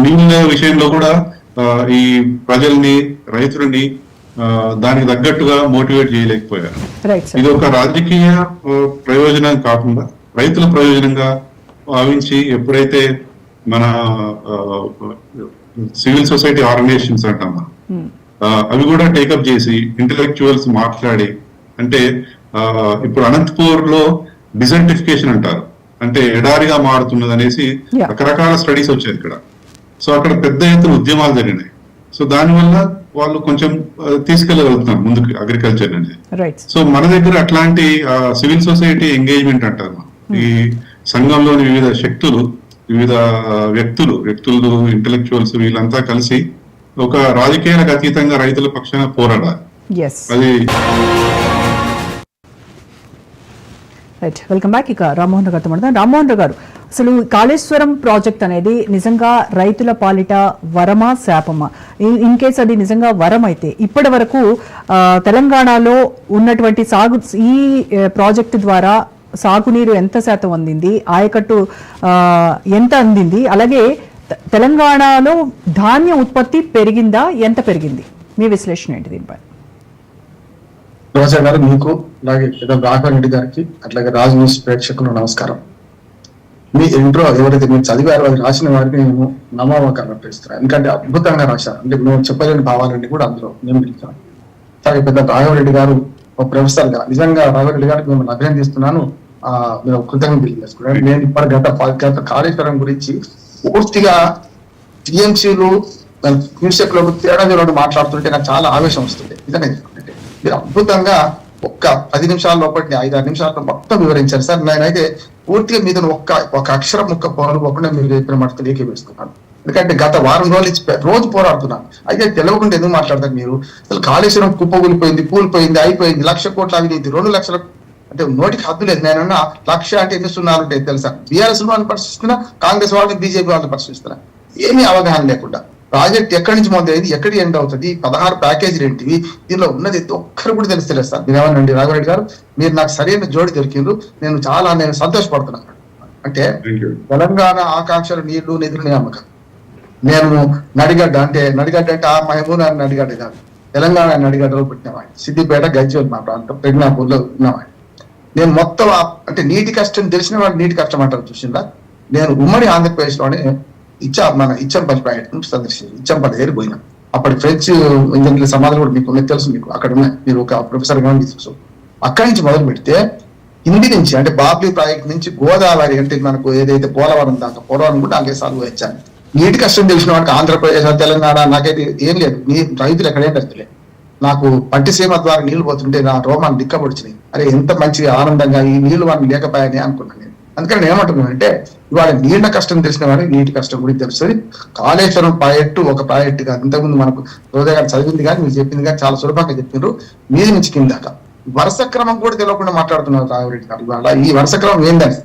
నీళ్ళ విషయంలో కూడా ఈ ప్రజల్ని, రైతులని దానికి తగ్గట్టుగా మోటివేట్ చేయలేకపోయారు. ఇది ఒక రాజకీయ ప్రయోజనం కాకుండా రైతుల ప్రయోజనంగా భావించి ఎప్పుడైతే మన సివిల్ సొసైటీ ఆర్గనైజేషన్స్ అంటాం అవి కూడా టేకప్ చేసి ఇంటలెక్చువల్స్ మాట్లాడి, అంటే ఇప్పుడు అనంతపూర్ లో డిజర్టిఫికేషన్ అంటారు, అంటే ఎడారిగా మారుతున్నది అనేసి రకరకాల స్టడీస్ వచ్చాయి ఇక్కడ. సో అక్కడ పెద్ద ఎత్తున ఉద్యమాలు జరిగినాయి. సో దానివల్ల వాళ్ళు కొంచెం తీసుకెళ్లగలుగుతున్నారు ముందుకు అగ్రికల్చర్ అనేది. సో మన దగ్గర అట్లాంటి సివిల్ సొసైటీ ఎంగేజ్మెంట్ అంటారు. ఈ సంఘంలోని వివిధ శక్తులు, వివిధ వ్యక్తులు, ఇంటలెక్చువల్స్ వీళ్ళంతా కలిసి ఒక రాజకీయాలకు అతీతంగా రైతుల పక్షాన పోరాడాలి. అది వెల్కమ్ బ్యాక్. ఇక రామ్మోహన్ రావు గారితో మాట్లాడదాం. రామ్మోహన్ రావు గారు, అసలు కాళేశ్వరం ప్రాజెక్ట్ అనేది నిజంగా రైతుల పాలిట వరమా శాపమా? ఇన్ కేస్ అది నిజంగా వరం అయితే ఇప్పటి వరకు తెలంగాణలో ఉన్నటువంటి ఈ ప్రాజెక్టు ద్వారా సాగునీరు ఎంత శాతం అందింది, ఆయకట్టు ఎంత అందింది, అలాగే తెలంగాణలో ధాన్య ఉత్పత్తి పెరిగిందా, ఎంత పెరిగింది? మీ విశ్లేషణ ఏంటి దీనిపై? రోజా గారు, మీకు అలాగే రాఘవరెడ్డి గారికి అట్లాగే రాజ్ న్యూస్ ప్రేక్షకులు నమస్కారం. మీ ఇంట్రో ఎవరైతే మీరు చదివారో అది రాసిన వారికి నేను నమోవాకాలు అర్పిస్తున్నాను. ఎందుకంటే అద్భుతంగా రాశారు. అంటే మేము చెప్పలేని భావాలన్నీ కూడా అందులో నేను పిలిచాను. అలాగే పెద్ద రాఘవరెడ్డి గారు ఒక ప్రొఫెసర్ గా నిజంగా రాఘవరెడ్డి గారికి మిమ్మల్ని అభినందిస్తున్నాను. మీరు కృతజ్ఞతలు తెలియజేసుకున్నాను. నేను ఇప్పుడు గత కాళేశ్వరం గురించి పూర్తిగా టీఎంసీలు న్యూస్పేపర్ లో తేడా మాట్లాడుతుంటే నాకు చాలా ఆవేశం వస్తుంది. నిజంగా మీరు అద్భుతంగా ఒక్క 10 నిమిషాల లోపల 5-6 నిమిషాల్లో మొత్తం వివరించారు సార్. నేనైతే పూర్తిగా మీద ఒక అక్షరం ముక్క పోకుండా మీరు చెప్పిన మాట ఏకీపిస్తున్నాను. ఎందుకంటే గత వారం రోజులు రోజు పోరాడుతున్నాను. అయితే తెలియకుండా ఎందుకు మాట్లాడతారు మీరు? అసలు కాళేశ్వరం కూలిపోయింది, అయిపోయింది, 1,00,000 కోట్ల అవినీతి, 2 లక్షల అంటే నోటికి హద్దు లేదు. నేనన్నా 1,00,000 అంటే ఎన్ని సున్నాలు ఉంటాయి తెలుసా? బీఆర్ఎస్ వాళ్ళని పరిశీలిస్తున్నా, కాంగ్రెస్ వాళ్ళని, బీజేపీ వాళ్ళని పరిశీలిస్తున్నా. ఏమీ అవగాహన లేకుండా ప్రాజెక్ట్ ఎక్కడి నుంచి మొదలైంది, ఎక్కడి ఎండ్ అవుతుంది, 16 ప్యాకేజీలు ఏంటివి, దీనిలో ఉన్నది ఒక్కరు కూడా తెలుస్తలేదు సార్. మీరు ఏమనండి రాఘవరెడ్డి గారు, మీరు నాకు సరైన జోడి దొరికిండ్రు. నేను సంతోషపడుతున్నాను. అంటే తెలంగాణ ఆకాంక్షలు నీళ్లు, నిధులు, నియామకం. నేను నడిగడ్డ అంటే ఆ మహబూబ్ నడిగడ్డ కాదు, తెలంగాణ నడిగడ్డలో పుట్టినవాడిని. సిద్దిపేట, గజ్వేల్ మా ప్రాంతం, పెగ్నాపూర్లో ఉన్నవాడిని. నేను మొత్తం అంటే నీటి కష్టం తెలిసిన వాడు నీటి కష్టం అంటారు చూసిందా. నేను ఉమ్మడి ఆంధ్రప్రదేశ్ లోనే ఇచ్చంపల్లి ప్రాజెక్ట్ సందర్శించి ఇచ్చంపల్లి దగ్గర పోయినా. అప్పటి ఫ్రెంచ్ ఇంజనీర్ల సమాధానం కూడా మీకు తెలుసు, మీకు అక్కడ ఉన్నాయి, మీరు ఒక ప్రొఫెసర్ గా తెలుసు. అక్కడి నుంచి మొదలు పెడితే కింది నుంచి అంటే బాబ్లీ ప్రాజెక్ట్ నుంచి గోదావరి అంటే మనకు ఏదైతే పోలవరం దాకా పోలవరం కూడా 4 సార్లు వచ్చాను. నీటి కష్టం తెలిసిన వాడికి ఆంధ్రప్రదేశ్ తెలంగాణ నాకైతే ఏం లేదు, నీ రైతులు ఎక్కడేం కష్టలేదు. నాకు పట్టిసీమ ద్వారా నీళ్లు పోతుంటే నా రోమాన్ని దిక్కబడిచినాయి. అరే ఎంత మంచి ఆనందంగా ఈ నీళ్లు వాడిని లేకపోయాయని అనుకున్నాను నేను. అందుకని నేను ఏమంటున్నాను అంటే ఇవాళ నీళ్ల కష్టం తెలిసిన వాడికి నీటి కష్టం గురించి తెలుస్తుంది. కాళేశ్వరం ప్రాజెక్టు ఒక ప్రాజెక్టు కాదు. ఇంతకుముందు మనకు రోజా గారు చదివింది కానీ మీరు చెప్పింది కానీ చాలా సులభంగా చెప్పినారు. మీది నుంచి కిందాక వరుస క్రమం కూడా తెలియకుండా మాట్లాడుతున్నారు రాఘవరెడ్డి గారు. ఇవాళ ఈ వరుస క్రమం ఏందని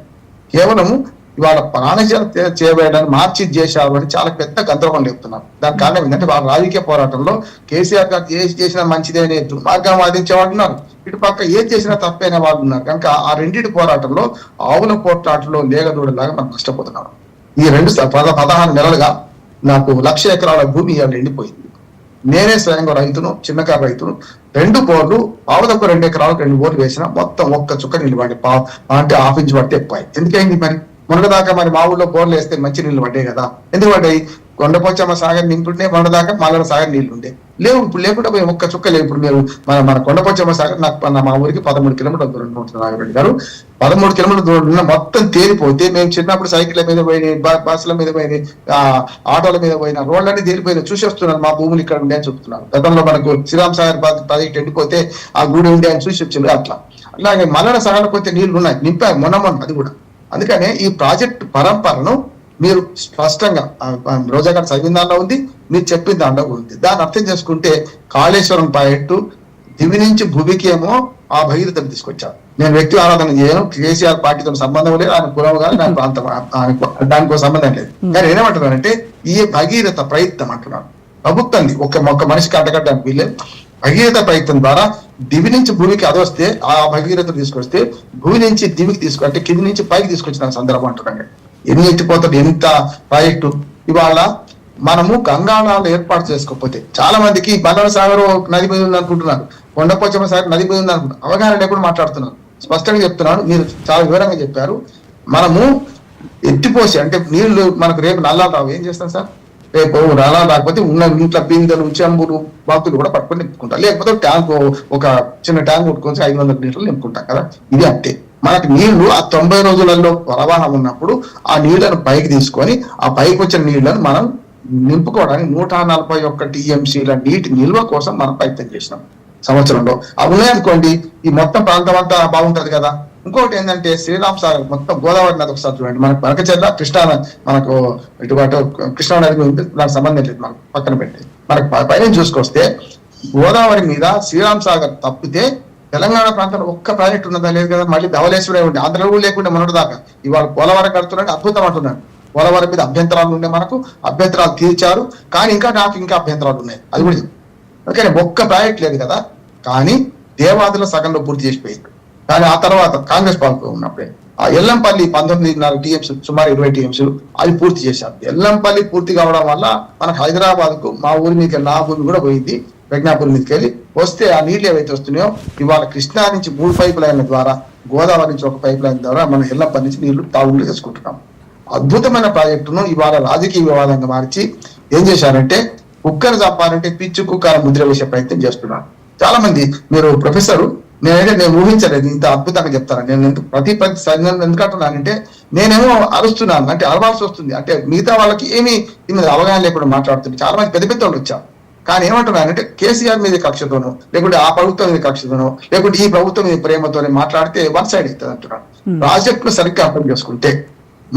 కేవలం ఇవాళ ప్రాణజల చేయబడడానికి మార్చి చేశారు అని చాలా పెద్ద గందరగోళం చెప్తున్నారు. దానికి కారణం ఏంటంటే వాళ్ళ రాజకీయ పోరాటంలో కేసీఆర్ గారు ఏది చేసినా మంచిదే అనే దుర్మార్గం వాదించేవాళ్ళు ఉన్నారు, ఇటు పక్క ఏది చేసినా తప్పే అనే వాళ్ళు ఉన్నారు. కనుక ఆ రెండింటి పోరాటంలో ఆవుల పోట్లాటలో లేగదూడలాగా మనం నష్టపోతున్నాం. ఈ 16 నెలలుగా నాకు 1,00,000 ఎకరాల భూమి ఇవాళ ఎండిపోయింది. నేనే స్వయంగా రైతును, చిన్నకారు రైతును. 2 బోర్లు పావులకు 2 ఎకరాలకు 2 బోర్లు వేసిన మొత్తం ఒక్క చుక్క నీళ్ళు పడి అంటే 1/2 ఇంచ్ పడితే ఎక్కువ. ఎందుకైంది మరి? మొన్నదాకా మరి మా ఊళ్ళో బోర్లు వేస్తే మంచి నీళ్ళు పడ్డాయి కదా. ఎందుకు పడ్డాయి? కొండపోచమ్మ సాగర్ నింపుంటే మొన్నదాకా మల్లన సాగర్ నీళ్లు ఉండే లేవు. ఇప్పుడు లేకుండా పోయి ఒక్క చుక్క లేవు. ఇప్పుడు మీరు మన కొండపోచమ్మ సాగర్ నాకు మా ఊరికి 13 కిలోమీటర్ల దూరం ఉంటుంది రాఘవరెడ్డి గారు. 13 కిలోమీటర్ల దూరం ఉన్న మొత్తం తేలిపోతే మేము చిన్నప్పుడు సైకిళ్ళ మీద పోయినాయి, బస్సుల మీద పోయినాయి, ఆటోల మీద పోయిన రోడ్లన్నీ తేలిపోయినా చూసి వస్తున్నారు. మా భూములు ఇక్కడ ఉండే అని చెప్తున్నారు. గతంలో మనకు శ్రీరామ్ సాగర్ ప్రాజెక్ట్ ఎండిపోతే ఆ గుడి ఉండే అని చూసి వచ్చింది. అట్లాగే మల్లన సాగర్ కొంచెం నీళ్లు ఉన్నాయి, నింపారు మొన్న అది కూడా. అందుకనే ఈ ప్రాజెక్ట్ పరంపరను మీరు స్పష్టంగా రోజా గారు చదివిన దానిలో ఉంది, మీరు చెప్పిన దానిలో ఉంది. దాన్ని అర్థం చేసుకుంటే కాళేశ్వరం ప్రాజెక్టు దివి నుంచి భూమికి ఏమో ఆ భగీరథను తీసుకొచ్చారు. నేను వ్యక్తి ఆరాధన చేయను, కేసీఆర్ పార్టీతో సంబంధం లేదు, ఆయన కులం కానీ నాకు ప్రాంతం దానికో సంబంధం లేదు. కానీ ఏమంటున్నానంటే ఈ భగీరథ ప్రయత్నం అంటున్నాను ప్రభుత్వం ఒక్క మనిషికి అంటగట్టడానికి వీళ్ళే. భగీరథ ప్రయత్నం ద్వారా దివి నుంచి భూమికి అదొస్తే ఆ భగీరథ తీసుకొస్తే భూమి నుంచి దివికి అంటే కింది నుంచి పైకి తీసుకొచ్చిన సందర్భం అంటున్నాను. ఎన్ని ఎత్తిపోతాడు ఎంత ప్రాజెక్టు. ఇవాళ మనము గంగాళాలు ఏర్పాటు చేసుకోకపోతే చాలా మందికి మల్లన సాగర్ నది మీద ఉంది అనుకుంటున్నారు, కొండపోచమ్మ సాగర్ నది మీద ఉంది అనుకుంటున్నారు. అవగాహన లేకుండా మాట్లాడుతున్నారు. స్పష్టంగా చెప్తున్నాను, మీరు చాలా వివరంగా చెప్పారు. మనము ఎత్తిపోసి అంటే నీళ్లు మనకు రేపు నల్లాలు రావు, ఏం చేస్తాం సార్? రేపు నల్లా రాకపోతే ఉన్న ఇంట్లో బిందెలు, చెంబులు, బాతులు కూడా పట్టుకొని నింపుకుంటాం. లేకపోతే ట్యాంక్ ఒక చిన్న ట్యాంక్ కొట్టుకొని 500 లీటర్లు నింపుకుంటాం కదా. ఇది అంతే. మనకి నీళ్లు ఆ 90 రోజులలో ప్రవాహం ఉన్నప్పుడు ఆ నీళ్లను పైకి తీసుకొని ఆ పైకి వచ్చిన నీళ్లను మనం నింపుకోవడానికి 141 TMCల నీటి నిల్వ కోసం మనం ప్రయత్నం చేసినాం సంవత్సరంలో. అవి ఉన్నాయనుకోండి ఈ మొత్తం ప్రాంతం అంతా బాగుంటది కదా. ఇంకొకటి ఏంటంటే శ్రీరామ్ సాగర్ మొత్తం గోదావరి నది ఒకసారి చూడండి. మనకు పరకచెర్ల కృష్ణా మనకు ఇటుబాటు కృష్ణా నది ఉంది, నాకు సంబంధం లేదు, మనకు పక్కన పెట్టి మనకు పైన చూసుకొస్తే గోదావరి మీద శ్రీరామ్ సాగర్ తప్పితే తెలంగాణ ప్రాంతంలో ఒక్క ప్రాజెక్ట్ ఉన్నదా? లేదు కదా. మళ్ళీ ధవళేశ్వరే ఉండే ఆంధ్రలో లేకుండా మొన్నటి దాకా ఇవాళ పోలవరం కడుతున్నాడు, అద్భుతం అంటున్నాడు. పోలవరం మీద అభ్యంతరాలు ఉండే, మనకు అభ్యంతరాలు తీర్చారు. కానీ ఇంకా అభ్యంతరాలు ఉన్నాయి, అది కూడా. అందుకని ఒక్క ప్రాజెక్ట్ లేదు కదా. కానీ దేవాదుల సగంలో పూర్తి చేసిపోయింది. కానీ ఆ తర్వాత కాంగ్రెస్ పార్టీ ఉన్నప్పుడే ఆ ఎల్లంపల్లి 19.5 TMC సుమారు 20 TMC అది పూర్తి చేశారు. ఎల్లంపల్లి పూర్తి కావడం వల్ల మనకు హైదరాబాద్ కు మా ఊరి మీదకి నా భూమి కూడా పోయింది, ప్రజ్ఞాపూర్ మీదకి వెళ్ళి వస్తే ఆ నీళ్లు ఏవైతే వస్తున్నాయో ఇవాళ కృష్ణా నుంచి 3 పైప్ లైన్ల ద్వారా, గోదావరి నుంచి 1 పైప్ లైన్ ద్వారా మనం ఎల్లంపల్లి నుంచి నీళ్లు తాగులు చేసుకుంటున్నాం. అద్భుతమైన ప్రాజెక్టును ఇవాళ రాజకీయ వివాదంగా మార్చి ఏం చేశారంటే కుక్కను చంపాలంటే పిచ్చి కుక్క ముద్ర వేసే ప్రయత్నం చేస్తున్నారు చాలా మంది. మీరు ప్రొఫెసర్, నేను ఊహించలేదు ఇంత అద్భుతంగా చెప్తాను. నేను ప్రతి ఎందుకంటున్నానంటే నేనేమో అరుస్తున్నాను, అంటే అరవాల్సి వస్తుంది. అంటే మిగతా వాళ్ళకి ఏమీ దీని మీద అవగాహన లేకుండా మాట్లాడుతుంది. చాలా మంది పెద్ద పెద్ద వాళ్ళు వచ్చారు. కానీ ఏమంటున్నానంటే కేసీఆర్ మీద కక్షతోనో, లేకుంటే ఆ ప్రభుత్వం మీద కక్షతోనో, లేకుంటే ఈ ప్రభుత్వం మీద ప్రేమతోనే మాట్లాడితే వన్ సైడ్ అవుతుంది అంటున్నాను. ప్రాజెక్టులు సరిగ్గా అర్థం చేసుకుంటే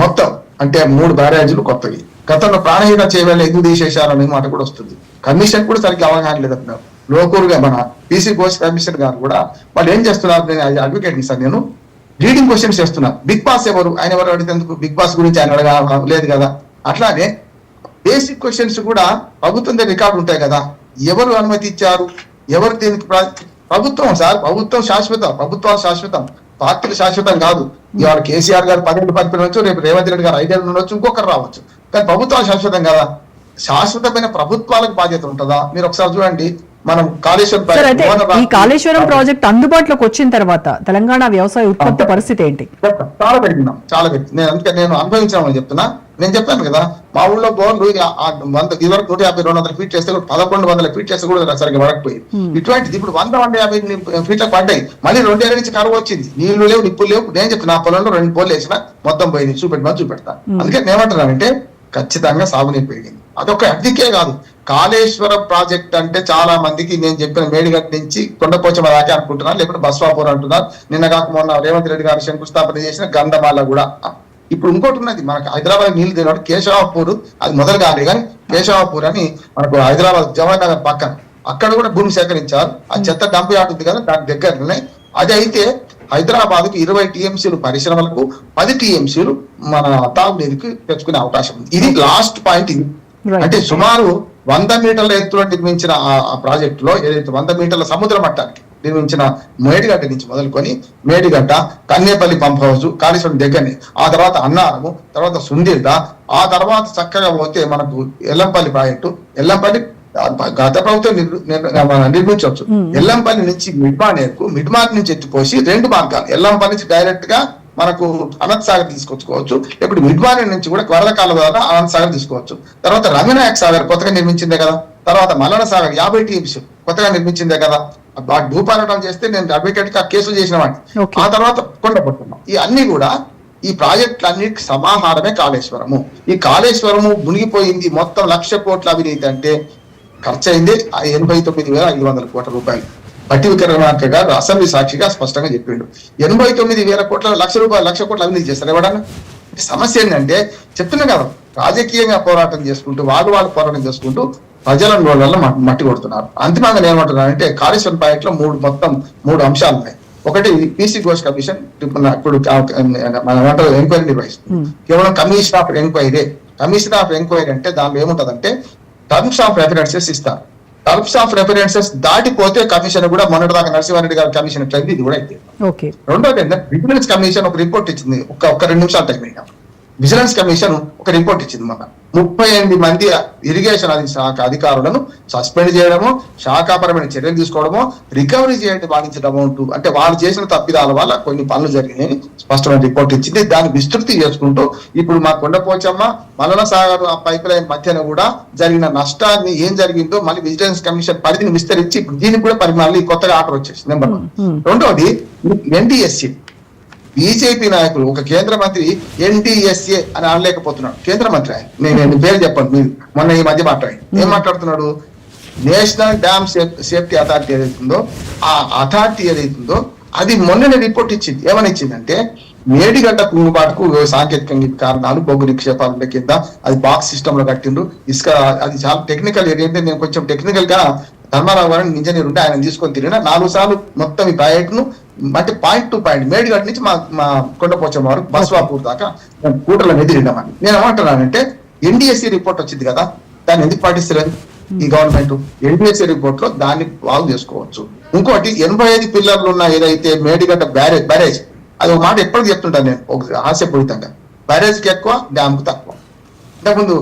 మొత్తం అంటే 3 బ్యారేజీలు కొత్తవి, గతంలో ప్రాణహీన చేయవల్ల ఎందుకు తీసేశారు అనే మాట కూడా వస్తుంది. కమిషన్ కూడా సరిగ్గా అవగాహన లేదంటున్నారు. లోకూరుగా మన పీసీ కోచ్ కమిషన్ గారు కూడా వాళ్ళు ఏం చేస్తున్నారు, నేను అడ్వకేట్ సార్, నేను లీడింగ్ క్వశ్చన్స్ చేస్తున్నారు. బిగ్ బాస్ ఎవరు, ఆయన ఎవరు అడిగేందుకు బిగ్ బాస్ గురించి ఆయన లేదు కదా. అట్లానే బేసిక్ క్వశ్చన్స్ కూడా ప్రభుత్వం దగ్గర రికార్డు ఉంటాయి కదా. ఎవరు అనుమతి ఇచ్చారు, ఎవరు దీనికి ప్రభుత్వం సార్, ప్రభుత్వం శాశ్వతం, ప్రభుత్వాలు శాశ్వతం, పార్టీలు శాశ్వతం కాదు. ఇవాళ కేసీఆర్ గారు 10 పరిపాలించవచ్చు, రేపు రేవంత్ రెడ్డి గారు 5 ఏళ్ళు ఉండొచ్చు, ఇంకొకరు రావచ్చు. కానీ ప్రభుత్వాలు శాశ్వతం కదా. శాశ్వతమైన ప్రభుత్వాలకు బాధ్యత ఉంటుందా? మీరు ఒకసారి చూడండి. మనం ఈ కాళేశ్వరం ప్రాజెక్ట్ అందుబాటులోకి వచ్చిన తర్వాత తెలంగాణ వ్యవసాయ ఉత్పత్తి పరిస్థితి ఏంటి? చాలా పెరిగినాం, చాలా పెరిగింది. నేను అనుభవించామని చెప్తున్నా. నేను చెప్పాను కదా, మా ఊళ్ళో బోర్లు ఇదివరకు 150-200 ఫీట్ చేస్తే కూడా 1100 ఫీట్ చేస్తే కూడా సరిగ్గా పడకపోయింది. ఇటువంటిది ఇప్పుడు 100-150 ఫీట్లకు పడ్డాయి. మళ్ళీ 2 ఏళ్ళ నుంచి కరువు వచ్చింది, నీళ్లు లేవు, నిప్పులు లేవు. నేను చెప్తాను, నా పొలంలో 2 బోర్లు వేసినా మొత్తం పోయింది, చూపెడతా. అందుకే నేనేమంటున్నానంటే ఖచ్చితంగా సాగునీరు పెరిగింది. అదొక అడ్డికే కాదు, కాళేశ్వరం ప్రాజెక్ట్ అంటే చాలా మందికి నేను చెప్పిన మేడిగడ్డ నుంచి కొండపోచమ్మ దాకా అనుకుంటున్నారు, లేకపోతే బస్వాపూర్ అంటున్నారు. నిన్న కాక మొన్న రేవంత్ రెడ్డి గారు శంకుస్థాపన చేసిన గంధమాల కూడా. ఇప్పుడు ఇంకోటి ఉన్నది, మనకు హైదరాబాద్ నీళ్లు తినడం కేశవాపూర్, అది మొదలు కాదు కానీ కేశవాపూర్ అని మనకు హైదరాబాద్ జవహర్ నగర్ పక్కన, అక్కడ కూడా భూమి సేకరించారు. ఆ చెత్త డంప్ యార్డ్ ఉంది కదా, దాని దగ్గరనే. అది అయితే హైదరాబాద్ కు 20 టీఎంసీలు పరిశ్రమలకు, 10 టీఎంసీలు మన తాగునీరుకి తెచ్చుకునే అవకాశం ఉంది. ఇది లాస్ట్ పాయింట్. ఇది అంటే సుమారు 100 మీటర్ల ఎత్తులో నిర్మించిన ఆ ప్రాజెక్ట్ లో ఏదైతే 100 మీటర్ల సముద్ర మట్టానికి నిర్మించిన మేడిగడ్డ నుంచి మొదలుకొని మేడిగడ్డ, కన్నేపల్లి పంప్ హౌస్, కాళేశ్వరం దగ్గరని, ఆ తర్వాత అన్నారము, తర్వాత సుందీర్డ, ఆ తర్వాత చక్కగా పోతే మనకు ఎల్లంపల్లి ప్రాజెక్టు. ఎల్లంపల్లి గత ప్రభుత్వం నిర్మించవచ్చు. ఎల్లంపల్లి నుంచి మిడ్మార్ నుంచి ఎత్తిపోసి 2 మార్గాలు, ఎల్లంపల్లి నుంచి డైరెక్ట్ గా మనకు అనంత సాగర్ తీసుకొచ్చుకోవచ్చు, ఇప్పుడు మిడ్మార్ నుంచి కూడా వరదకాల ద్వారా అనంత సాగర్ తీసుకోవచ్చు. తర్వాత రంగనాయక సాగర్ కొత్తగా నిర్మించిందే కదా, తర్వాత మల్లన సాగర్ 50 టీఎంసీ కొత్తగా నిర్మించిందే కదా. భూపాలటం చేస్తే నేను అడ్వకేట్ గా కేసులు చేసిన వాడిని. ఆ తర్వాత కొండపట్టుకున్నాం. ఈ అన్ని కూడా ఈ ప్రాజెక్టులన్నిటికి సమాహారమే కాళేశ్వరము. ఈ కాళేశ్వరము మునిగిపోయింది. మొత్తం 1,00,000 కోట్ల అవినీతి అంటే ఖర్చు అయింది 89,500 కోట్ల రూపాయలు. బట్టి విక్రమార్క గారు అసెంబ్లీ సాక్షిగా స్పష్టంగా చెప్పిండు. 89,000 కోట్ల, 1,00,000 కోట్ల అవినీతి చేస్తారు ఎవడన్నా? సమస్య ఏంటంటే చెప్తున్నా కదా, రాజకీయంగా పోరాటం చేసుకుంటూ వాళ్ళు పోరాటం చేసుకుంటూ ప్రజల వల్ల మట్టి కొడుతున్నారు. అంతిమంగా నేను ఏమంటున్నానంటే కాళేశ్వరం ప్రాజెక్ట్ లో మొత్తం 3 అంశాలు ఉన్నాయి. ఒకటి పీసీ ఘోష్ కమిషన్ ఇప్పుడు ఎంక్వైరీ నిర్వహిస్తుంది. కేవలం కమిషన్ ఆఫ్ ఎంక్వైరీ అంటే దానిలో ఏముంటదంటే టర్మ్స్ ఆఫ్ రెఫరెన్సెస్ ఇస్తారు. టర్మ్స్ ఆఫ్ రెఫరెన్సెస్ దాటిపోతే కమిషన్ కూడా మొన్నటిదాకా నరసింహారెడ్డి గారి కమిషన్ ఎట్లయింది, ఇది కూడా అయితే. రెండోది ఏంటంటే విజిలెన్స్ కమిషన్ ఒక రిపోర్ట్ ఇచ్చింది. ఒక 2 నిమిషాలు టైం అయినా విజిలెన్స్ కమిషన్ ఒక రిపోర్ట్ ఇచ్చింది. మన 38 మంది ఇరిగేషన్ శాఖ అధికారులను సస్పెండ్ చేయడము, శాఖాపరమైన చర్యలు తీసుకోవడము, రికవరీ చేయడం వాణించిన అమౌంట్ అంటే వాళ్ళు చేసిన తప్పిదాల వల్ల కొన్ని పనులు జరిగినాయని స్పష్టమైన రిపోర్ట్ ఇచ్చింది. దాన్ని విస్తృతి చేసుకుంటూ ఇప్పుడు మా కొండపోచమ్మ, మల్లన సాగర్ ఆ పైప్ లైన్ మధ్యన కూడా జరిగిన నష్టాన్ని ఏం జరిగిందో మళ్ళీ విజిలెన్స్ కమిషన్ పరిధిని విస్తరించి ఇప్పుడు దీనికి కూడా మళ్ళీ కొత్తగా ఆర్డర్ వచ్చేసి నెంబర్ 1. రెండోది NDSC. బీజేపీ నాయకులు ఒక కేంద్ర మంత్రి NDSA అని అనలేకపోతున్నాడు. కేంద్ర మంత్రి ఆయన, నేను పేరు చెప్పండి, మీరు మొన్న ఈ మధ్య ఏం మాట్లాడుతున్నాడు? నేషనల్ డ్యామ్ సేఫ్టీ అథారిటీ ఏదైతుందో ఆ అథారిటీ ఏదైతుందో అది మొన్ననే రిపోర్ట్ ఇచ్చింది. ఏమని ఇచ్చిందంటే మేడిగడ్డ కుంగుబాటుకు సాంకేతిక కారణాలు, బొగ్గు నిక్షేపాల కింద అది బాక్స్ సిస్టమ్ లో కట్టిండ్రు. ఇసుక అది చాలా టెక్నికల్ ఏరియా. నేను కొంచెం టెక్నికల్ గా ధర్మారావు గారు ఇంజనీర్ ఉంటే ఆయన తీసుకొని తిరిగిన 4 సార్లు మొత్తం ఈ ప్రాజెక్ట్ ను అంటే పాయింట్ టు పాయింట్ మేడిగడ్డ నుంచి మా కొండపోచమ్మ వరకు బస్వాపూర్ దాకా కూటర్ల ఎదిరినామని. నేను ఏమంటున్నానంటే NDSC రిపోర్ట్ వచ్చింది కదా, దాన్ని ఎందుకు పాటిస్తలేదు ఈ గవర్నమెంట్? NDSC రిపోర్ట్ లో దాన్ని బాగు చేసుకోవచ్చు. ఇంకోటి 85 పిల్లర్లు ఉన్న ఏదైతే మేడిగడ్డ బ్యారేజ్ అది ఒక మాట ఎప్పటికీ చెప్తుంటాను నేను, ఒక హాస్యపూరితంగా, బ్యారేజ్ కి ఎక్కువ, డ్యామ్ కు తక్కువ. ఇంతకుముందు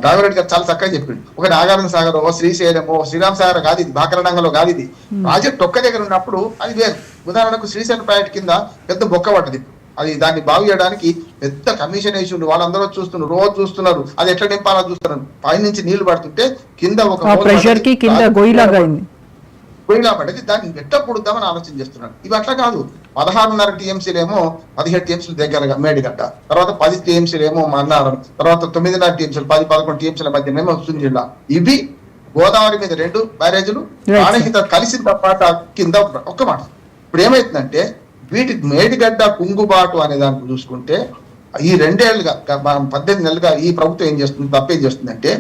రాఘవరెడ్డి గారు చాలా చక్కగా చెప్పిండు. ఒక నాగార్జున సాగర్, శ్రీశైలమో, శ్రీరామ్ సాగర్ కాదు ఇది, బాకరడంగంలో కాదు ఇది. ప్రాజెక్ట్ ఒక్క దగ్గర ఉన్నప్పుడు అది వేరు. ఉదాహరణకు శ్రీశైలం ప్రాజెక్ట్ కింద పెద్ద బొక్క పడ్డది, అది దాన్ని బాగు చేయడానికి పెద్ద కమిషన్ వేసి ఉండి వాళ్ళందరూ చూస్తున్నారు, రోజు చూస్తున్నారు, అది ఎట్లా నింపాలో చూస్తున్నారు. పైనుంచి నీళ్లు పడుతుంటే కింద ఒక గొయ్యిలా పడేది, దాన్ని ఎట్లా పుడుద్దామని ఆలోచన చేస్తున్నాడు. ఇవి అట్లా కాదు. 16.5 టీఎంసీలేమో 17 టీఎంసీలు దగ్గరగా మేడిగడ్డ, తర్వాత 10 టీఎంసీలేమో మన్నారం, తర్వాత 9.5 టీఎంసీలు, 10-11 టీఎంసీల మధ్యనేమో సుంజిల్లా. ఇవి గోదావరి మీద 2 బ్యారేజీలు ప్రాణహిత కలిసిన పాట కింద ఒక్క మాట. ఇప్పుడు ఏమైతుందంటే వీటి మేడిగడ్డ కుంగుబాటు అనే దానికి చూసుకుంటే ఈ 2 ఏళ్లుగా 18 నెలలుగా ఈ ప్రభుత్వం ఏం చేస్తుంది, తప్పేం చేస్తుందంటే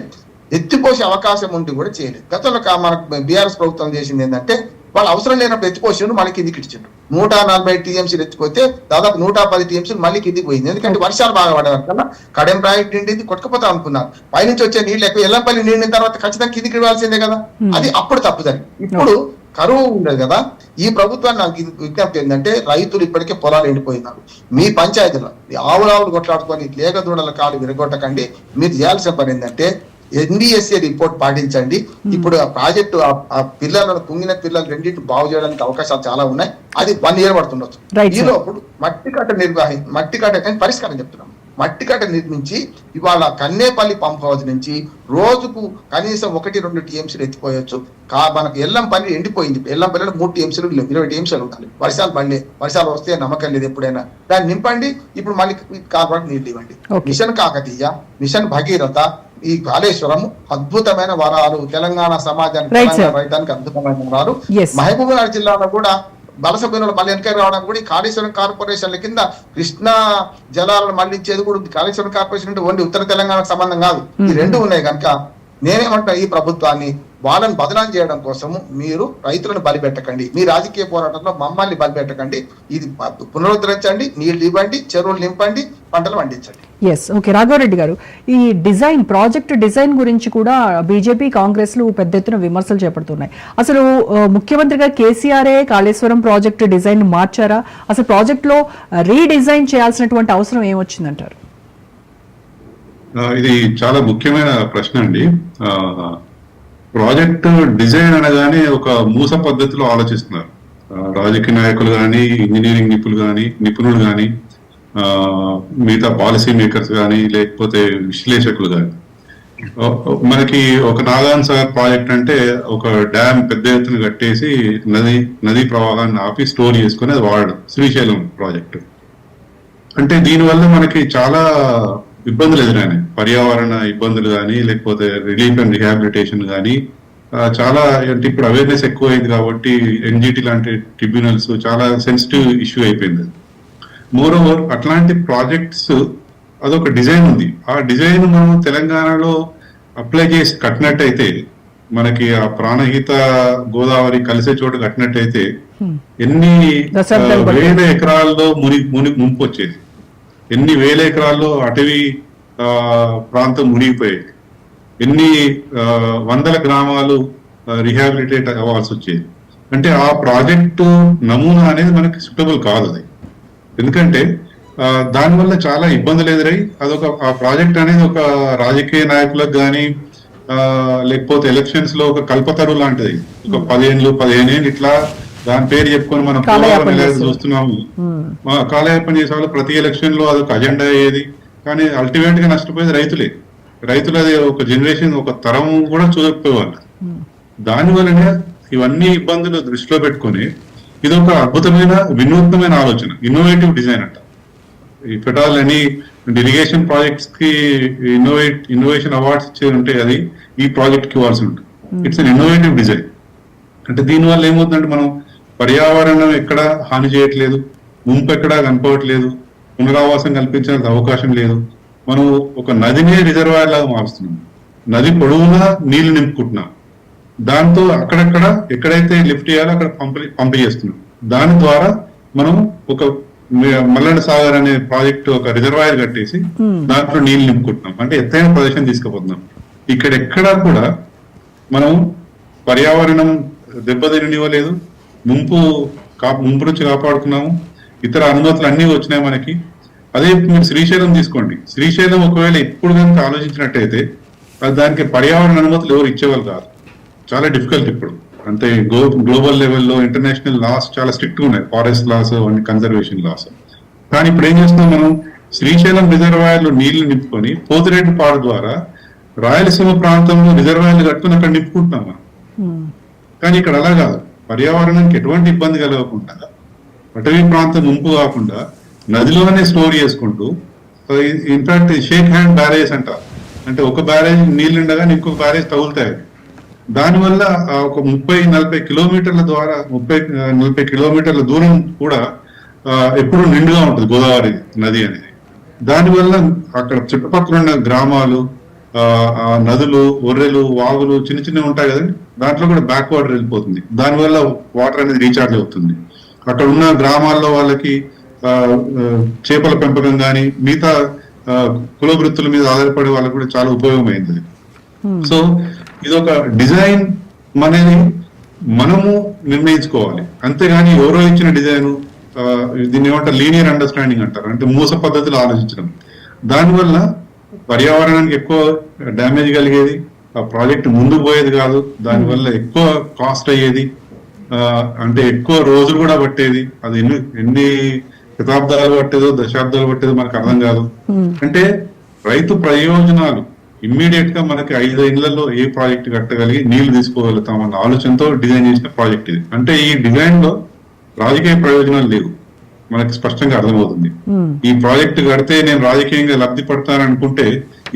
ఎత్తిపోసే అవకాశం ఉండి కూడా చేయలేదు. గతంలో మనకు బీఆర్ఎస్ ప్రభుత్వం చేసింది ఏంటంటే వాళ్ళు అవసరం లేనప్పుడు ఎత్తిపోసిండు, మళ్ళీ కిందికి ఇచ్చిండు. 140 టీఎంసీలు ఎత్తిపోతే దాదాపు 110 టీఎంసీలు మళ్ళీ కిందికి పోయింది. ఎందుకంటే వర్షాలు బాగా పడేవారు కన్నా కడెం ప్రాజెక్ట్ నిండింది, కొట్టుకుపోతా అనుకున్నారు. పైనుంచి వచ్చే నీళ్ళు ఎక్కువ, ఎల్లంపల్లి నిండిన తర్వాత ఖచ్చితంగా కిందికి ఇవ్వాల్సిందే కదా, అది అప్పుడు తప్పుదని. ఇప్పుడు కరువు ఉండదు కదా. ఈ ప్రభుత్వాన్ని నాకు విజ్ఞప్తి ఏంటంటే రైతులు ఇప్పటికే పొలాలు ఎండిపోయినారు. మీ పంచాయతీలో ఆవులావులు కొట్లాడుకొని లేక దూడల కాలు విరగొట్టకండి. మీరు చేయాల్సిన పని ఏంటంటే NDSA రిపోర్ట్ పాటించండి. ఇప్పుడు ఆ ప్రాజెక్టు ఆ పిల్లలను కుంగిన పిల్లలు రెండింటి బాగు చేయడానికి అవకాశాలు చాలా ఉన్నాయి. అది 1 year పడుతుండొచ్చు. ఈ లోపు మట్టి కట్ట పరిష్కారం చెప్తున్నాం. మట్టి కట్ట నిర్మించి ఇవాళ కన్నేపల్లి పంప్ హౌస్ నుంచి రోజుకు కనీసం 1-2 టీఎంసీలు ఎత్తిపోయొచ్చు. మనకు ఎల్లంపల్లి ఎండిపోయింది. ఎల్లంపల్లిలో 3 టీఎంసీలు 20 టీఎంసీలు ఉండాలి. వర్షాలు వస్తే నమ్మకం లేదు ఎప్పుడైనా. దాన్ని నింపండి, ఇప్పుడు మళ్ళీ కార్పొరేట్ నీళ్ళు ఇవ్వండి. మిషన్ కాకతీయ, మిషన్ భగీరథ, ఈ కాళేశ్వరం అద్భుతమైన వరాలు తెలంగాణ సమాజానికి, రైతానికి అద్భుతమైన వరాలు. మహబూబ్నగర్ జిల్లాలో కూడా బలసభ్యులు మళ్ళీ ఎన్నికలు రావడం కూడా ఈ కాళేశ్వరం కార్పొరేషన్ల కింద కృష్ణా జలాలను మళ్లించేది కూడా ఉంది. కాళేశ్వరం కార్పొరేషన్ అంటే ఓన్లీ ఉత్తర తెలంగాణకు సంబంధం కాదు, ఈ 2 ఉన్నాయి. కనుక నేనేమంటా, ఈ ప్రభుత్వాన్ని వాళ్ళని బదనాం చేయడం కోసము మీరు రైతులను బలిపెట్టకండి, మీ రాజకీయ పోరాటంలో మమ్మల్ని బలిపెట్టకండి. ఇది పునరుద్ధరించండి, నీళ్లు ఇవ్వండి, చెరువులు నింపండి, పంటలు పండించండి. ఓకే రాఘవరెడ్డి గారు, ఈ ప్రాజెక్ట్ డిజైన్ గురించి కూడా బీజేపీ కాంగ్రెస్ లు పెద్ద ఎత్తున విమర్శలు చేపడుతున్నాయి. అసలు ముఖ్యమంత్రిగా కేసీఆరే కాళేశ్వరం ప్రాజెక్టు డిజైన్ మార్చారా? అసలు ప్రాజెక్ట్ లో రీడిజైన్ చేయాల్సినటువంటి అవసరం ఏమొచ్చిందంటారు? ఇది చాలా ముఖ్యమైన ప్రశ్న అండి. ప్రాజెక్ట్ డిజైన్ అనగానే ఒక మూస పద్ధతిలో ఆలోచిస్తున్నారు రాజకీయ నాయకులు కానీ, ఇంజనీరింగ్ నిపుణులు కానీ, మిగతా పాలసీ మేకర్స్ కానీ, లేకపోతే విశ్లేషకులు కానీ. మనకి ఒక నాగార్జున సాగర్ ప్రాజెక్ట్ అంటే ఒక డ్యామ్ పెద్ద ఎత్తున కట్టేసి నదీ ప్రవాహాన్ని ఆపి స్టోర్ చేసుకుని అది వాడడం. శ్రీశైలం ప్రాజెక్టు అంటే దీనివల్ల మనకి చాలా ఇబ్బందులు ఎదురైనాయి. పర్యావరణ ఇబ్బందులు కానీ, లేకపోతే రిలీఫ్ అండ్ రిహాబిలిటేషన్ కానీ చాలా, అంటే ఇప్పుడు అవేర్నెస్ ఎక్కువైంది కాబట్టి ఎన్జిటి లాంటి ట్రిబ్యునల్స్ చాలా సెన్సిటివ్ ఇష్యూ అయిపోయింది. మోర్ ఓవర్ అట్లాంటి ప్రాజెక్ట్స్ అదొక డిజైన్ ఉంది. ఆ డిజైన్ మనం తెలంగాణలో అప్లై చేసి కట్టినట్టయితే, మనకి ఆ ప్రాణహిత గోదావరి కలిసే చోట కట్టినట్టయితే ఎన్ని వేల ఎకరాల్లో ముంపు వచ్చేది, ఎన్ని వేల ఎకరాల్లో అటవీ ప్రాంతం మునిగిపోయేది, ఎన్ని వందల గ్రామాలు రిహాబిలిటేట్ అవ్వాల్సి వచ్చేది. అంటే ఆ ప్రాజెక్టు నమూనా అనేది మనకి సూటబుల్ కాదు అది. ఎందుకంటే దానివల్ల చాలా ఇబ్బందులు ఎదురై ఆ ప్రాజెక్ట్ అనేది ఒక రాజకీయ నాయకులకు కానీ, లేకపోతే ఎలక్షన్స్ లో ఒక కల్పతరు లాంటిది. ఒక 15 ఏళ్ళు ఇట్లా దాని పేరు చెప్పుకొని మనం చూస్తున్నాము. కాలయాపన చేసే వాళ్ళు ప్రతి ఎలక్షన్ లో అదొక అజెండా అయ్యేది. కానీ అల్టిమేట్ గా నష్టపోయేది రైతులే. రైతులు అది ఒక జనరేషన్, ఒక తరం కూడా చూడకపోయేవాళ్ళు. దానివల్లనే ఇవన్నీ ఇబ్బందులు దృష్టిలో పెట్టుకొని ఇది ఒక అద్భుతమైన వినూత్నమైన ఆలోచన, ఇన్నోవేటివ్ డిజైన్ అంట. ఈ ఫెడరల్ అని ఇరిగేషన్ ప్రాజెక్ట్స్ కి ఇన్నోవేషన్ అవార్డ్స్ ఇచ్చేది ఉంటే అది ఈ ప్రాజెక్ట్ కి ఇవ్వాల్సి ఉంటుంది. It's an innovative design. అంటే దీనివల్ల ఏమవుతుందంటే మనం పర్యావరణం ఎక్కడ హాని చేయట్లేదు, ముంపు ఎక్కడా కనుకోవట్లేదు, పునరావాసం కల్పించడానికి అవకాశం లేదు. మనం ఒక నదినే రిజర్వాయర్ లాగా మారుస్తున్నాం, నది పొడవునా నీళ్లు నింపుకుంటున్నాం. దాంతో అక్కడక్కడ ఎక్కడైతే లిఫ్ట్ చేయాలో అక్కడ పంప్ చేస్తున్నాం. దాని ద్వారా మనం ఒక మల్లన్న సాగర్ అనే ప్రాజెక్టు ఒక రిజర్వాయర్ కట్టేసి దాంట్లో నీళ్లు నింపుకుంటున్నాం. అంటే ఎత్తైన ప్రదేశం తీసుకుపోతున్నాం. ఇక్కడెక్కడా కూడా మనం పర్యావరణం దెబ్బతినివ్వలేదు, ముంపు నుంచి కాపాడుకున్నాము. ఇతర అనుమతులు అన్ని వచ్చినాయి మనకి. అదే మీరు శ్రీశైలం తీసుకోండి. శ్రీశైలం ఒకవేళ ఇప్పుడు కనుక ఆలోచించినట్టయితే దానికి పర్యావరణ అనుమతులు ఎవరు ఇచ్చేవాళ్ళు కాదు. చాలా డిఫికల్ట్ ఇప్పుడు. అంటే గ్లోబల్ లెవెల్లో ఇంటర్నేషనల్ లాస్ చాలా స్ట్రిక్ట్ ఉన్నాయి, forest laws and conservation laws. కానీ ఇప్పుడు ఏం చేస్తున్నాం మనం, శ్రీశైలం రిజర్వాయర్లో నీళ్లు నింపుకొని పోతిరెడ్డిపాడు ద్వారా రాయలసీమ ప్రాంతంలో రిజర్వాయర్లు కట్టుకుని అక్కడ నింపుకుంటున్నాం మనం. కానీ ఇక్కడ అలా కాదు. పర్యావరణానికి ఎటువంటి ఇబ్బంది కలగకుండా, అటవీ ప్రాంతం ముంపు కాకుండా నదిలోనే స్టోర్ చేసుకుంటూ, ఇన్ఫాక్ట్ షేక్ హ్యాండ్ బ్యారేజ్ అంటారు. అంటే ఒక బ్యారేజ్ నీళ్ళు ఉండగానే ఇంకొక బ్యారేజ్ తగులుతాయి. దానివల్ల ఒక 30-40 కిలోమీటర్ల ద్వారా 30-40 కిలోమీటర్ల దూరం కూడా ఎప్పుడు నిండుగా ఉంటుంది గోదావరి నది అనేది. దానివల్ల అక్కడ చుట్టుపక్కల ఉన్న గ్రామాలు, నదులు, ఒర్రెలు, వాగులు చిన్న చిన్నవి ఉంటాయి కదండి, దాంట్లో కూడా బ్యాక్ వాటర్ వెళ్ళిపోతుంది. దానివల్ల వాటర్ అనేది రీఛార్జ్ అవుతుంది. అక్కడ ఉన్న గ్రామాల్లో వాళ్ళకి చేపల పెంపకం కానీ మిగతా కుల వృత్తుల మీద ఆధారపడే వాళ్ళకి కూడా చాలా ఉపయోగమైంది. సో ఇది ఒక డిజైన్ అనేది మనము నిర్ణయించుకోవాలి, అంతేగాని ఎవరో ఇచ్చిన డిజైన్, దీన్ని ఏమంటారు లీనియర్ అండర్స్టాండింగ్ అంటారు, అంటే మూస పద్ధతిలో ఆలోచించడం. దానివల్ల పర్యావరణానికి ఎక్కువ డ్యామేజ్ కలిగేది, ఆ ప్రాజెక్ట్ ముందుకు పోయేది కాదు, దానివల్ల ఎక్కువ కాస్ట్ అయ్యేది, అంటే ఎక్కువ రోజులు కూడా పట్టేది. అది ఎన్ని శతాబ్దాలు పట్టేదో దశాబ్దాలు పట్టేదో మనకు అర్థం కాదు. అంటే రైతు ప్రయోజనాలు ఇమ్మీడియట్ గా మనకి 5 ఏళ్లలో ఏ ప్రాజెక్ట్ కట్టగలిగి నీళ్లు తీసుకోగలుగుతాం అన్న ఆలోచనతో డిజైన్ చేసిన ప్రాజెక్ట్ ఇది. అంటే ఈ డిజైన్ లో రాజకీయ ప్రయోజనాలు లేవు, మనకి స్పష్టంగా అర్థమవుతుంది. ఈ ప్రాజెక్ట్ కడితే నేను రాజకీయంగా లబ్ధి పడతాననుకుంటే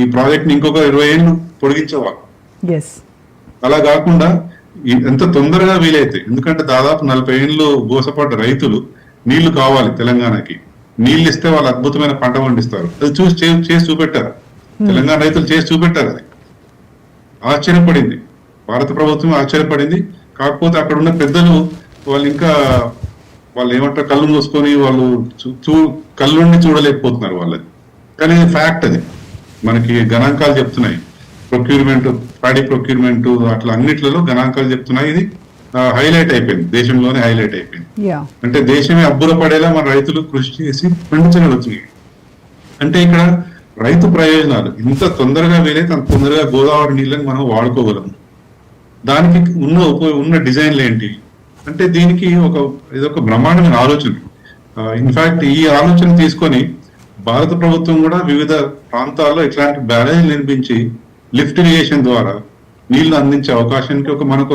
ఈ ప్రాజెక్ట్ ని ఇంకొక 20 ఏళ్ళు పొడిగించేవాళ్ళు. అలా కాకుండా ఎంత తొందరగా వీలైతే, ఎందుకంటే దాదాపు 40 ఏళ్ళు గోసపడ్డ రైతులు నీళ్లు కావాలి తెలంగాణకి, నీళ్లు ఇస్తే వాళ్ళు అద్భుతమైన పంట పండిస్తారు. అది చూసి చేసి చూపెట్టారు తెలంగాణ రైతులు, చేసి చూపెట్టారు. అది ఆశ్చర్యపడింది భారత ప్రభుత్వం, ఆశ్చర్యపడింది. కాకపోతే అక్కడ ఉన్న పెద్దలు వాళ్ళు ఏమంటారు, కళ్ళు మూసుకొని వాళ్ళు కళ్ళుండి చూడలేకపోతున్నారు వాళ్ళది. కానీ ఫ్యాక్ట్ అది, మనకి గణాంకాలు చెప్తున్నాయి. ప్రొక్యూర్మెంట్, ప్యాడీ ప్రొక్యూర్మెంట్ అట్లా అన్నిట్లలో గణాంకాలు చెప్తున్నాయి. ఇది హైలైట్ అయిపోయింది, దేశంలోనే హైలైట్ అయిపోయింది. అంటే దేశమే అబ్బురపడేలా మన రైతులు కృషి చేసి పండించగలుగుతున్నాయి. అంటే ఇక్కడ రైతు ప్రయోజనాలు ఇంత తొందరగా వీలైతే అంత తొందరగా గోదావరి నీళ్ళని మనం వాడుకోగలము. దానికి ఉన్న డిజైన్లు ఏంటి అంటే, దీనికి ఇదొక బ్రహ్మాండమైన ఆలోచన. ఇన్ఫాక్ట్ ఈ ఆలోచన తీసుకొని భారత ప్రభుత్వం కూడా వివిధ ప్రాంతాల్లో ఇట్లాంటి బ్యారేజ్ నిర్మించి లిఫ్ట్ ఇరిగేషన్ ద్వారా నీళ్లు అందించే అవకాశానికి మనకు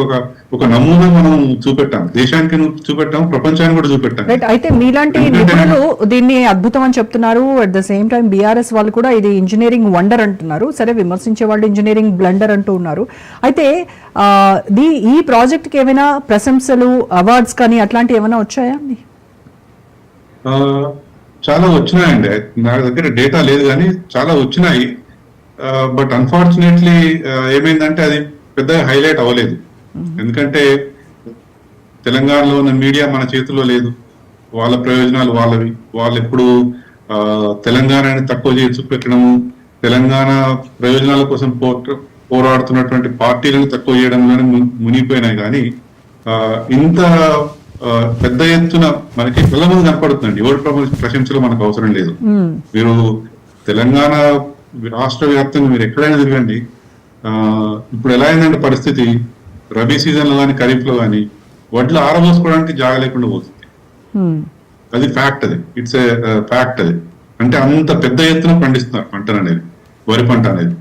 ఒక నమూనా మనం చూపెట్టాం, దేశానికి చూపెట్టాం, ప్రపంచానికి కూడా చూపెట్టాం. అయితే మీలాంటి నిపుణులు దీన్ని అద్భుతం అని చెప్తున్నారు. At the same time BRS వాళ్ళు కూడా ఇది ఇంజనీరింగ్ వండర్ అంటున్నారు. సరే, విమర్శించే వాళ్ళు ఇంజనీరింగ్ బ్లండర్ అంటూ ఉన్నారు. అయితే ఈ ప్రాజెక్ట్ కి ఏమైనా ప్రశంసలు, అవార్డ్స్ కానీ అట్లాంటివి ఏమైనా వచ్చాయా? చాలా వచ్చినాయండి, నా దగ్గర డేటా లేదు కానీ చాలా వచ్చినాయి. బట్ అన్ఫార్చునేట్లీ ఏమైందంటే అది పెద్దగా హైలైట్ అవ్వలేదు. ఎందుకంటే తెలంగాణలో ఉన్న మీడియా మన చేతిలో లేదు, వాళ్ళ ప్రయోజనాలు వాళ్ళవి. వాళ్ళు ఎప్పుడు తెలంగాణని తక్కువ చేసి చూపెట్టడము, తెలంగాణ ప్రయోజనాల కోసం పోరాడుతున్నటువంటి పార్టీలను తక్కువ చేయడంలోనే మునిగిపోయినాయి. కానీ ఇంత పెద్ద ఎత్తున మనకి పిల్లల ముందు కనపడుతుందండి. ఎవరి ప్రశంసలు మనకు అవసరం లేదు. మీరు తెలంగాణ రాష్ట్ర వ్యాప్తంగా మీరు ఎక్కడైనా తిరగండి, ఇప్పుడు ఎలా అయిందంటే పరిస్థితి, రబీ సీజన్ లో కానీ ఖరీఫ్ లో కానీ వడ్లు ఆరబోసుకోవడానికి జాగ లేకుండా పోతుంది. అది ఫ్యాక్ట్, అది ఇట్స్ ఏ ఫ్యాక్ట్. అది అంటే అంత పెద్ద ఎత్తున పండిస్తున్నారు పంట అనేది, వరి పంట అనేది.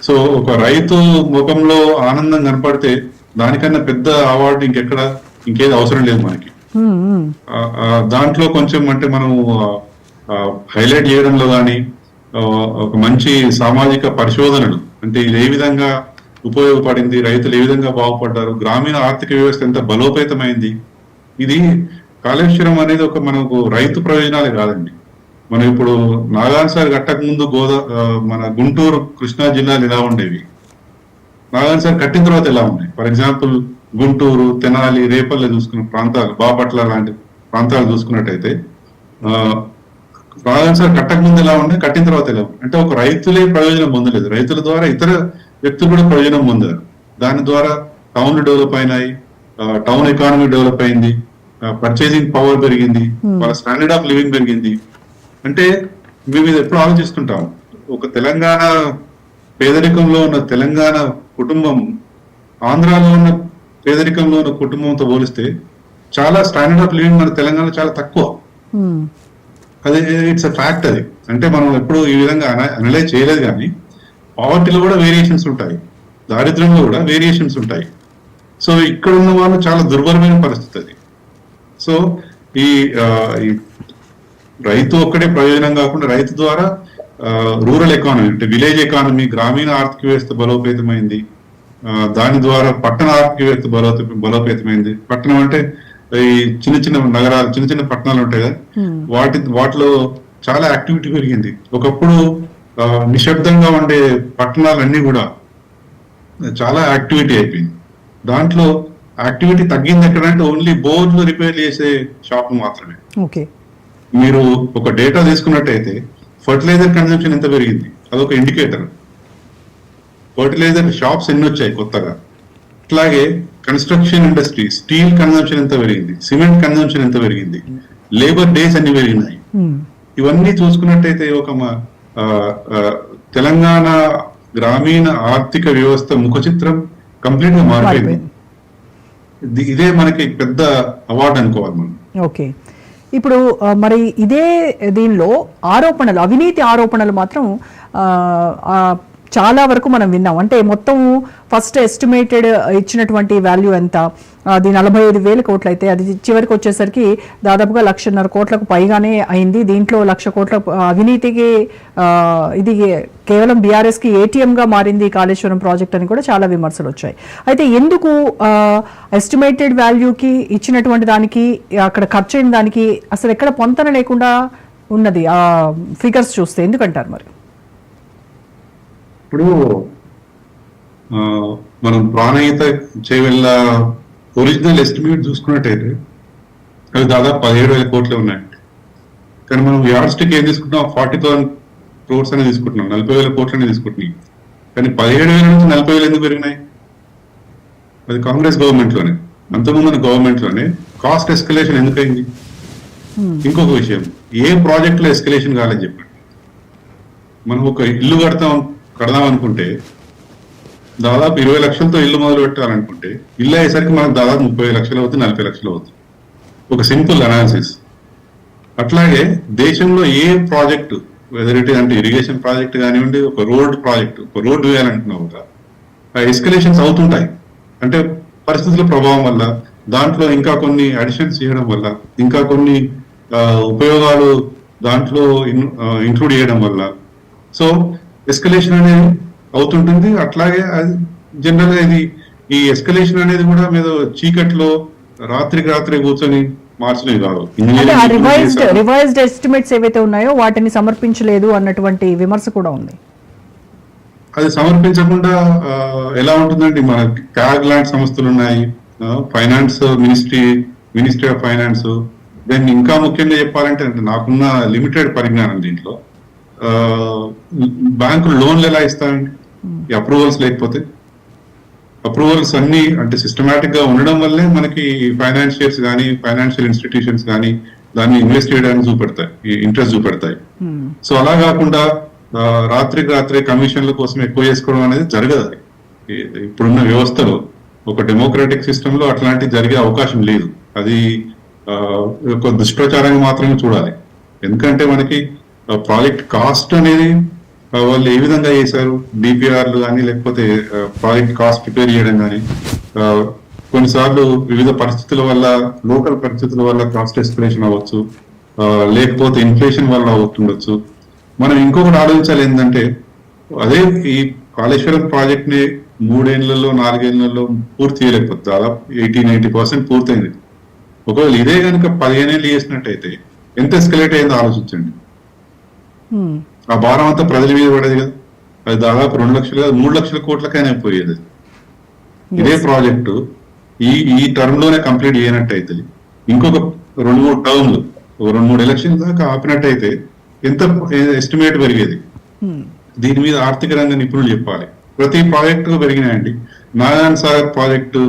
సో ఒక రైతు ముఖంలో ఆనందం కనపడితే దానికన్నా పెద్ద అవార్డు ఇంకేది అవసరం లేదు మనకి. దాంట్లో కొంచెం అంటే మనం హైలైట్ చేయడంలో కానీ ఒక మంచి సామాజిక పరిశోధనలు, అంటే ఇది ఏ విధంగా ఉపయోగపడింది, రైతులు ఏ విధంగా బాగుపడ్డారు, గ్రామీణ ఆర్థిక వ్యవస్థ ఎంత బలోపేతమైంది. ఇది కాళేశ్వరం అనేది మనకు రైతు ప్రయోజనాలే కాదండి. మనం ఇప్పుడు నాగార్జున కట్టక ముందు మన గుంటూరు, కృష్ణా జిల్లాలు ఎలా ఉండేవి, నాగార్జున కట్టిన తర్వాత ఎలా ఉన్నాయి. ఫర్ ఎగ్జాంపుల్ గుంటూరు, తెనాలి, రేపల్లె చూసుకున్న ప్రాంతాలు, బాపట్ల లాంటి ప్రాంతాలు చూసుకున్నట్టయితే నాగార్జున కట్టక ముందు ఎలా ఉన్నాయి, కట్టిన తర్వాత ఎలా ఉంది. అంటే ఒక రైతులే ప్రయోజనం పొందలేదు, రైతుల ద్వారా ఇతర వ్యక్తులు కూడా ప్రయోజనం పొందారు. దాని ద్వారా టౌన్లు డెవలప్ అయినాయి, టౌన్ ఎకానమీ డెవలప్ అయింది, పర్చేసింగ్ పవర్ పెరిగింది, వాళ్ళ స్టాండర్డ్ ఆఫ్ లివింగ్ పెరిగింది. అంటే మేము ఇది ఎప్పుడు ఆలోచిస్తుంటాం, ఒక తెలంగాణ పేదరికంలో ఉన్న తెలంగాణ కుటుంబం ఆంధ్రాలో ఉన్న పేదరికంలో ఉన్న కుటుంబంతో పోలిస్తే చాలా స్టాండర్డ్ ఆఫ్ లివింగ్ మన తెలంగాణ చాలా తక్కువ. అది ఇట్స్ అ ఫ్యాక్ట్. అది అంటే మనం ఎప్పుడు ఈ విధంగా అనలైజ్ చేయలేదు. కానీ పావర్టీలో కూడా వేరియేషన్స్ ఉంటాయి, దారిద్ర్యంలో కూడా వేరియేషన్స్ ఉంటాయి. సో ఇక్కడ ఉన్న వాళ్ళు చాలా దుర్భరమైన పరిస్థితి అది. సో ఈ రైతు ఒక్కడే ప్రయోజనం కాకుండా రైతు ద్వారా రూరల్ ఎకానమీ, అంటే విలేజ్ ఎకానమీ, గ్రామీణ ఆర్థిక వ్యవస్థ బలోపేతమైంది. దాని ద్వారా పట్టణ ఆర్థిక వ్యవస్థ బలోపేతమైంది. పట్టణం అంటే ఈ చిన్న చిన్న నగరాలు, చిన్న చిన్న పట్టణాలు ఉంటాయి కదా, వాటిలో చాలా యాక్టివిటీ పెరిగింది. ఒకప్పుడు నిశ్శబ్దంగా ఉండే పట్టణాలన్నీ కూడా చాలా యాక్టివిటీ అయిపోయింది. దాంట్లో యాక్టివిటీ తగ్గింది ఎక్కడంటే ఓన్లీ బోర్డులు రిపేర్ చేసే షాపులు మాత్రమే. మీరు ఒక డేటా తీసుకున్నట్టయితే ఫర్టిలైజర్ కన్సంప్షన్ ఎంత పెరిగింది, అదొక ఇండికేటర్. ఫర్టిలైజర్ షాప్స్ ఎన్ని వచ్చాయి కొత్తగా. అట్లాగే కన్స్ట్రక్షన్ ఇండస్ట్రీ, స్టీల్ కన్సంప్షన్ ఎంత పెరిగింది, సిమెంట్ కన్సంప్షన్ ఎంత పెరిగింది, లేబర్ డేస్ అన్ని పెరిగినాయి. ఇవన్నీ చూసుకున్నట్టయితే ఒక తెలంగాణ గ్రామీణ ఆర్థిక వ్యవస్థ ముఖ చిత్రం కంప్లీట్ గా మారిపోయింది. ఇదే మనకి పెద్ద అవార్డు అనుకోవాలి మనం. ఓకే, ఇప్పుడు మరి ఇదే దీనిలో ఆరోపణలు, అవినీతి ఆరోపణలు మాత్రం ఆ, ఆ, చాలా వరకు మనం విన్నాం. అంటే మొత్తం ఫస్ట్ ఎస్టిమేటెడ్ ఇచ్చినటువంటి వాల్యూ ఎంత, అది 45,000 కోట్లు అయితే అది చివరికి వచ్చేసరికి దాదాపుగా 1,50,000 కోట్లకు పైగానే అయింది. దీంట్లో 1,00,000 కోట్ల అవినీతికి ఇది కేవలం బీఆర్ఎస్ కి ఏటీఎం గా మారింది కాళేశ్వరం ప్రాజెక్ట్ అని కూడా చాలా విమర్శలు వచ్చాయి. అయితే ఎందుకు ఎస్టిమేటెడ్ వాల్యూకి ఇచ్చినటువంటి దానికి అక్కడ ఖర్చు అయిన దానికి అసలు ఎక్కడ పొంతన లేకుండా ఉన్నది ఆ ఫిగర్స్ చూస్తే, ఎందుకంటారు మరి? ఇప్పుడు మనం ప్రాణహిత చేవెళ్ళ ఒరిజినల్ ఎస్టిమేట్ చూసుకున్నట్టయితే అవి దాదాపు 17,000 కోట్లే ఉన్నాయండి. కానీ మనం యార్డ్ స్టిక్ ఏం తీసుకుంటున్నాం, 40,000 crores అనేది తీసుకుంటున్నాం, 40,000 కోట్లనే తీసుకుంటున్నాం. కానీ 17,000 నుంచి 40,000 ఎందుకు పెరిగినాయి? అది కాంగ్రెస్ గవర్నమెంట్ లోనే, అంతకుముందు గవర్నమెంట్ లోనే కాస్ట్ ఎస్కలేషన్ ఎందుకైంది? ఇంకొక విషయం, ఏ ప్రాజెక్ట్ లో ఎస్కలేషన్ కావాలని చెప్పండి. మనం ఒక ఇల్లు కడదాం అనుకుంటే దాదాపు 20 లక్షలతో ఇల్లు మొదలు పెట్టాలనుకుంటే ఇల్లు అయ్యేసరికి మనకు దాదాపు 30 లక్షలు అవుతుంది, 40 లక్షలు అవుతుంది. ఒక సింపుల్ అనాలిసిస్. అట్లాగే దేశంలో ఏ ప్రాజెక్టు, వెదర్ ఇట్ అంటే ఇరిగేషన్ ప్రాజెక్ట్ కానివ్వండి, ఒక రోడ్ ప్రాజెక్ట్, ఒక రోడ్డు వేయాలంటున్నా కూడా ఆ ఎస్కలేషన్స్ అవుతుంటాయి. అంటే పరిస్థితుల ప్రభావం వల్ల, దాంట్లో ఇంకా కొన్ని అడిషన్స్ చేయడం వల్ల, ఇంకా కొన్ని ఉపయోగాలు దాంట్లో ఇంక్లూడ్ చేయడం వల్ల సో ఎస్కలేషన్ అనేది అవుతుంటుంది. అట్లాగే అది జనరల్ గా ఈ ఎస్కలేషన్ అనేది కూడా మీద చీకట్లో రాత్రికి రాత్రి కూర్చొని మార్చినవి కాదు. రివైజ్డ్ ఎస్టిమేట్స్ ఏవైతే ఉన్నాయో వాటిని సమర్పించలేదు అన్నటువంటి విమర్శ కూడా ఉంది. అది సమర్పించకుండా ఎలా ఉంటుందండి? మన క్యాగ్ లాంటి సంస్థలు ఉన్నాయి, ఫైనాన్స్ మినిస్ట్రీ ఆఫ్ ఫైనాన్స్. దాన్ని ఇంకా ముఖ్యంగా చెప్పాలంటే నాకున్న లిమిటెడ్ పరిజ్ఞానం దీంట్లో, బ్యాంకులు లోన్లు ఎలా ఇస్తాయండి ఈ అప్రూవల్స్ లేకపోతే? అప్రూవల్స్ అన్ని అంటే సిస్టమేటిక్ గా ఉండడం వల్లే మనకి ఫైనాన్షియల్స్ కానీ ఫైనాన్షియల్ ఇన్స్టిట్యూషన్స్ కానీ దాన్ని ఇన్వెస్ట్ చేయడానికి ఇంట్రెస్ట్ చూపెడతాయి. సో అలా కాకుండా రాత్రికి రాత్రి కమిషన్ల కోసం ఎక్కువ చేసుకోవడం అనేది జరగదు. ఇప్పుడున్న వ్యవస్థలో, ఒక డెమోక్రటిక్ సిస్టమ్ లో అట్లాంటివి జరిగే అవకాశం లేదు. అది ఒక దుష్ప్రచారంగా మాత్రమే చూడాలి. ఎందుకంటే మనకి ప్రాజెక్ట్ కాస్ట్ అనేది వాళ్ళు ఏ విధంగా చేశారు, డిపిఆర్లు కానీ లేకపోతే ప్రాజెక్ట్ కాస్ట్ ప్రిపేర్ చేయడం కానీ, కొన్నిసార్లు వివిధ పరిస్థితుల వల్ల, లోకల్ పరిస్థితుల వల్ల కాస్ట్ ఎస్కలేషన్ అవ్వచ్చు, లేకపోతే ఇన్ఫ్లేషన్ వల్ల అవుతుండొచ్చు. మనం ఇంకొకటి ఆలోచించాలి ఏంటంటే, అదే ఈ కాళేశ్వరం ప్రాజెక్ట్ ని 3 ఏళ్లలో 4 ఏళ్లలో పూర్తి చేయలేకపోతే దాదాపు 80-90% పూర్తయింది. ఒకవేళ ఇదే కనుక 15 ఏళ్ళు చేసినట్టయితే ఎంత ఎస్కలేట్ అయిందో ఆలోచించండి. ఆ భారం అంతా ప్రజల మీద పడేది కదా. అది దాదాపు 2 లక్షలు కాదు 3 లక్షల కోట్లకైనా పోయేది. ఇదే ప్రాజెక్టు ఈ టర్మ్ లోనే కంప్లీట్ చేయనట్టయితే, ఇంకొక 2-3 టర్మ్లు, 2-3 ఎలక్షన్ దాకా ఆపినట్టయితే ఎంత ఎస్టిమేట్ పెరిగేది. దీని మీద ఆర్థిక రంగ నిపుణులు చెప్పాలి. ప్రతి ప్రాజెక్టు పెరిగినాయండి. నారాయణ సాగర్ ప్రాజెక్టు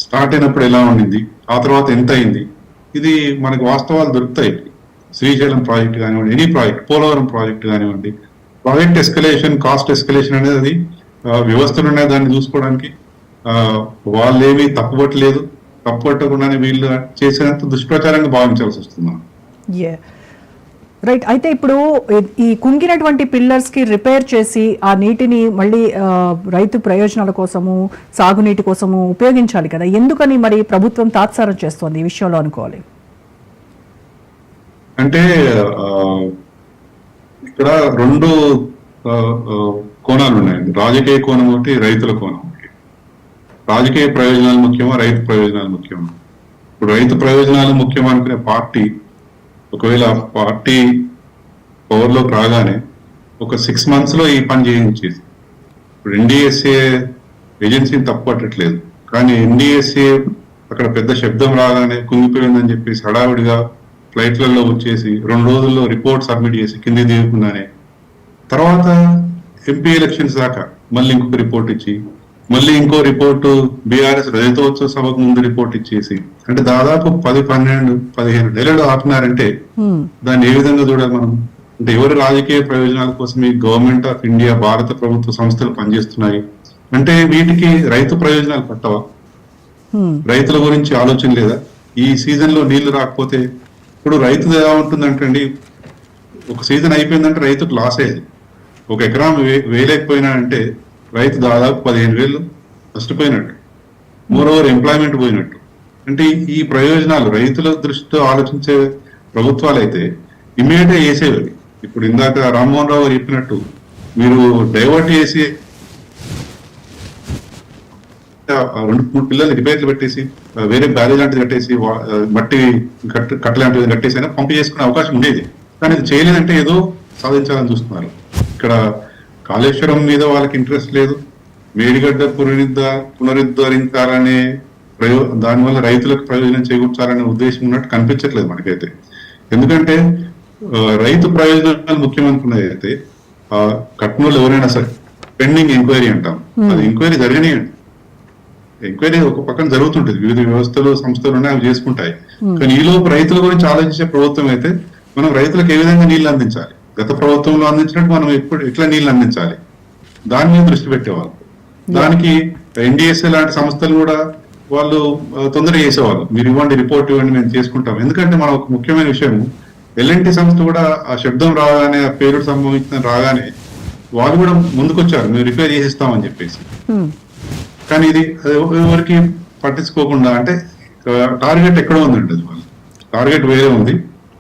స్టార్ట్ అయినప్పుడు ఎలా ఉండింది, ఆ తర్వాత ఎంత అయింది, ఇది మనకు వాస్తవాలు దొరుకుతాయి. శ్రీశైలం ప్రాజెక్ట్ కానివ్వండి, ఎనీ ప్రాజెక్ట్, పోలవరం ప్రాజెక్ట్ కానివ్వండి, ప్రాజెక్ట్ ఎస్కలేషన్, కాస్ట్ ఎస్కలేషన్ అనేది వ్యవస్థలు ఉన్నాయి. దాన్ని చూసుకోవడానికి వాళ్ళు ఏమీ తప్పుపట్టలేదు. తప్పుపట్టకుండానే వీళ్ళు చేసినంత దుష్ప్రచారంగా భావించాల్సి వస్తుంది. రైట్. అయితే ఇప్పుడు ఈ కుంగినటువంటి పిల్లర్స్ కి రిపేర్ చేసి ఆ నీటిని మళ్ళీ రైతు ప్రయోజనాల కోసము, సాగునీటి కోసము ఉపయోగించాలి కదా. ఎందుకని మరి ప్రభుత్వం తాత్సారం చేస్తోంది ఈ విషయంలో అనుకోవాలి? అంటే ఇక్కడ 2 కోణాలు ఉన్నాయండి. రాజకీయ కోణం ఒకటి, రైతుల కోణం ఒకటి. రాజకీయ ప్రయోజనాలు ముఖ్యమా, రైతు ప్రయోజనాలు ముఖ్యమా? ఇప్పుడు రైతు ప్రయోజనాలు ముఖ్యం అనుకునే పార్టీ ఒకవేళ పార్టీ పవర్లోకి రాగానే ఒక 6 months లో ఈ పని చేయించేది. ఇప్పుడు ఎన్డీఎస్ఏ ఏజెన్సీని తప్పు పట్టట్లేదు, కానీ ఎన్డీఎస్ఏ అక్కడ పెద్ద శబ్దం రాగానే కుంగిపోయిందని చెప్పేసి హడావిడిగా ఫ్లైట్లలో వచ్చేసి 2 రోజుల్లో రిపోర్ట్ సబ్మిట్ చేసి కింది దిగకుండానే తర్వాత ఎంపీ ఎలక్షన్స్ దాకా మళ్ళీ ఇంకొక రిపోర్ట్ ఇచ్చి, మళ్ళీ ఇంకో రిపోర్టు బీఆర్ఎస్ రజతోత్సవ సభకు ముందు రిపోర్ట్ ఇచ్చేసి, అంటే దాదాపు 10-12-15 నెలలు ఆపినారంటే దాన్ని ఏ విధంగా చూడాలి మనం? అంటే ఎవరి రాజకీయ ప్రయోజనాల కోసం ఈ గవర్నమెంట్ ఆఫ్ ఇండియా, భారత ప్రభుత్వ సంస్థలు పనిచేస్తున్నాయి అంటే వీటికి రైతు ప్రయోజనాలు పట్టవా? రైతుల గురించి ఆలోచన లేదా? ఈ సీజన్ లో నీళ్లు రాకపోతే ఇప్పుడు రైతు ఎలా ఉంటుందంటే అండి, ఒక సీజన్ అయిపోయిందంటే రైతుకు లాస్ అయ్యేది. ఒక ఎకరం వేయలేకపోయినా అంటే రైతు దాదాపు 15,000 నష్టపోయినట్టు, మోరోవర్ ఎంప్లాయ్మెంట్ పోయినట్టు. అంటే ఈ ప్రయోజనాలు రైతుల దృష్టితో ఆలోచించే ప్రభుత్వాలు అయితే ఇమ్మీడియట్ గా చేసేవి. ఇప్పుడు ఇందాక రామ్మోహన్ రావు చెప్పినట్టు మీరు డైవర్ట్ చేసి 2-3 పిల్లలు రిపేర్లు పెట్టేసి వేరే బ్యారేజ్ లాంటిది కట్టేసి మట్టి కట్ట లాంటిది కట్టేసి అయినా పంపు చేసుకునే అవకాశం ఉండేది. కానీ ఇది చేయలేదంటే ఏదో సాధించాలని చూస్తున్నారు. ఇక్కడ కాళేశ్వరం మీద వాళ్ళకి ఇంట్రెస్ట్ లేదు, మేడిగడ్డ పునరుద్ధరించాలనే దానివల్ల రైతులకు ప్రయోజనం చేకూర్చాలనే ఉద్దేశం ఉన్నట్టు కనిపించట్లేదు మనకైతే. ఎందుకంటే రైతు ప్రయోజనాలు ముఖ్యమనుకున్నది అయితే కట్నూలు ఎవరైనా సరే పెండింగ్ ఎంక్వైరీ అంటాం, అది ఎంక్వైరీ జరగనియండి. ఎంక్వైరీ ఒక పక్కన జరుగుతుంటది, వివిధ వ్యవస్థలు సంస్థలు ఉన్నాయి, అవి చేసుకుంటాయి. కానీ ఈలోపు రైతుల గురించి ఆలోచించే ప్రభుత్వం అయితే మనం రైతులకు ఏ విధంగా నీళ్లు అందించాలి, గత ప్రభుత్వంలో అందించినట్టు మనం ఎట్లా నీళ్లు అందించాలి, దాని మీద దృష్టి పెట్టేవాళ్ళు. దానికి ఎన్డీఎస్ఏ లాంటి సంస్థలు కూడా వాళ్ళు తొందరగా చేసేవాళ్ళు, మీరు ఇవ్వండి రిపోర్ట్ ఇవ్వండి మేము చేసుకుంటాం. ఎందుకంటే మనం ఒక ముఖ్యమైన విషయం, ఎల్ఎన్టీ సంస్థ కూడా ఆ శబ్దం రాగానే, ఆ పేరు సంభవించిన రాగానే వాళ్ళు కూడా ముందుకొచ్చారు, మేము రిపేర్ చేసిస్తామని చెప్పేసి. కానీ ఇది ఎవరికి పట్టించుకోకుండా, అంటే టార్గెట్ ఎక్కడో ఉందండి, అది వాళ్ళు టార్గెట్ వేరే ఉంది.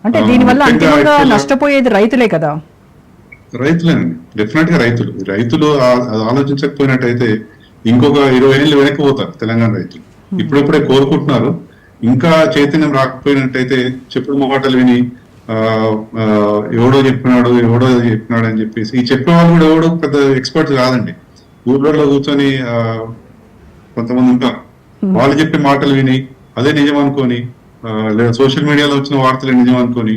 అంటే దీనివల్ల అంతిమంగా నష్టపోయేది రైతులే కదా. రైతులేనండి, డెఫినెట్ గా రైతులు ఆలోచించకపోయినట్టయితే ఇంకొక 20 ఏళ్ళు వెనక్కి పోతారు తెలంగాణ రైతులు. ఇప్పుడిప్పుడే కోరుకుంటున్నారు. ఇంకా చైతన్యం రాకపోయినట్టయితే చెప్పుడు మాటలు విని ఎవడో చెప్పినాడు అని చెప్పేసి, ఈ చెప్పిన వాళ్ళు కూడా ఎవడో పెద్ద ఎక్స్పర్ట్స్ కాదండి. ఊర్లలో కూర్చొని కొంతమంది ఉంటారు, వాళ్ళు చెప్పే మాటలు విని అదే నిజం అనుకొని, లేదా సోషల్ మీడియాలో వచ్చిన వార్తలు నిజం అనుకొని,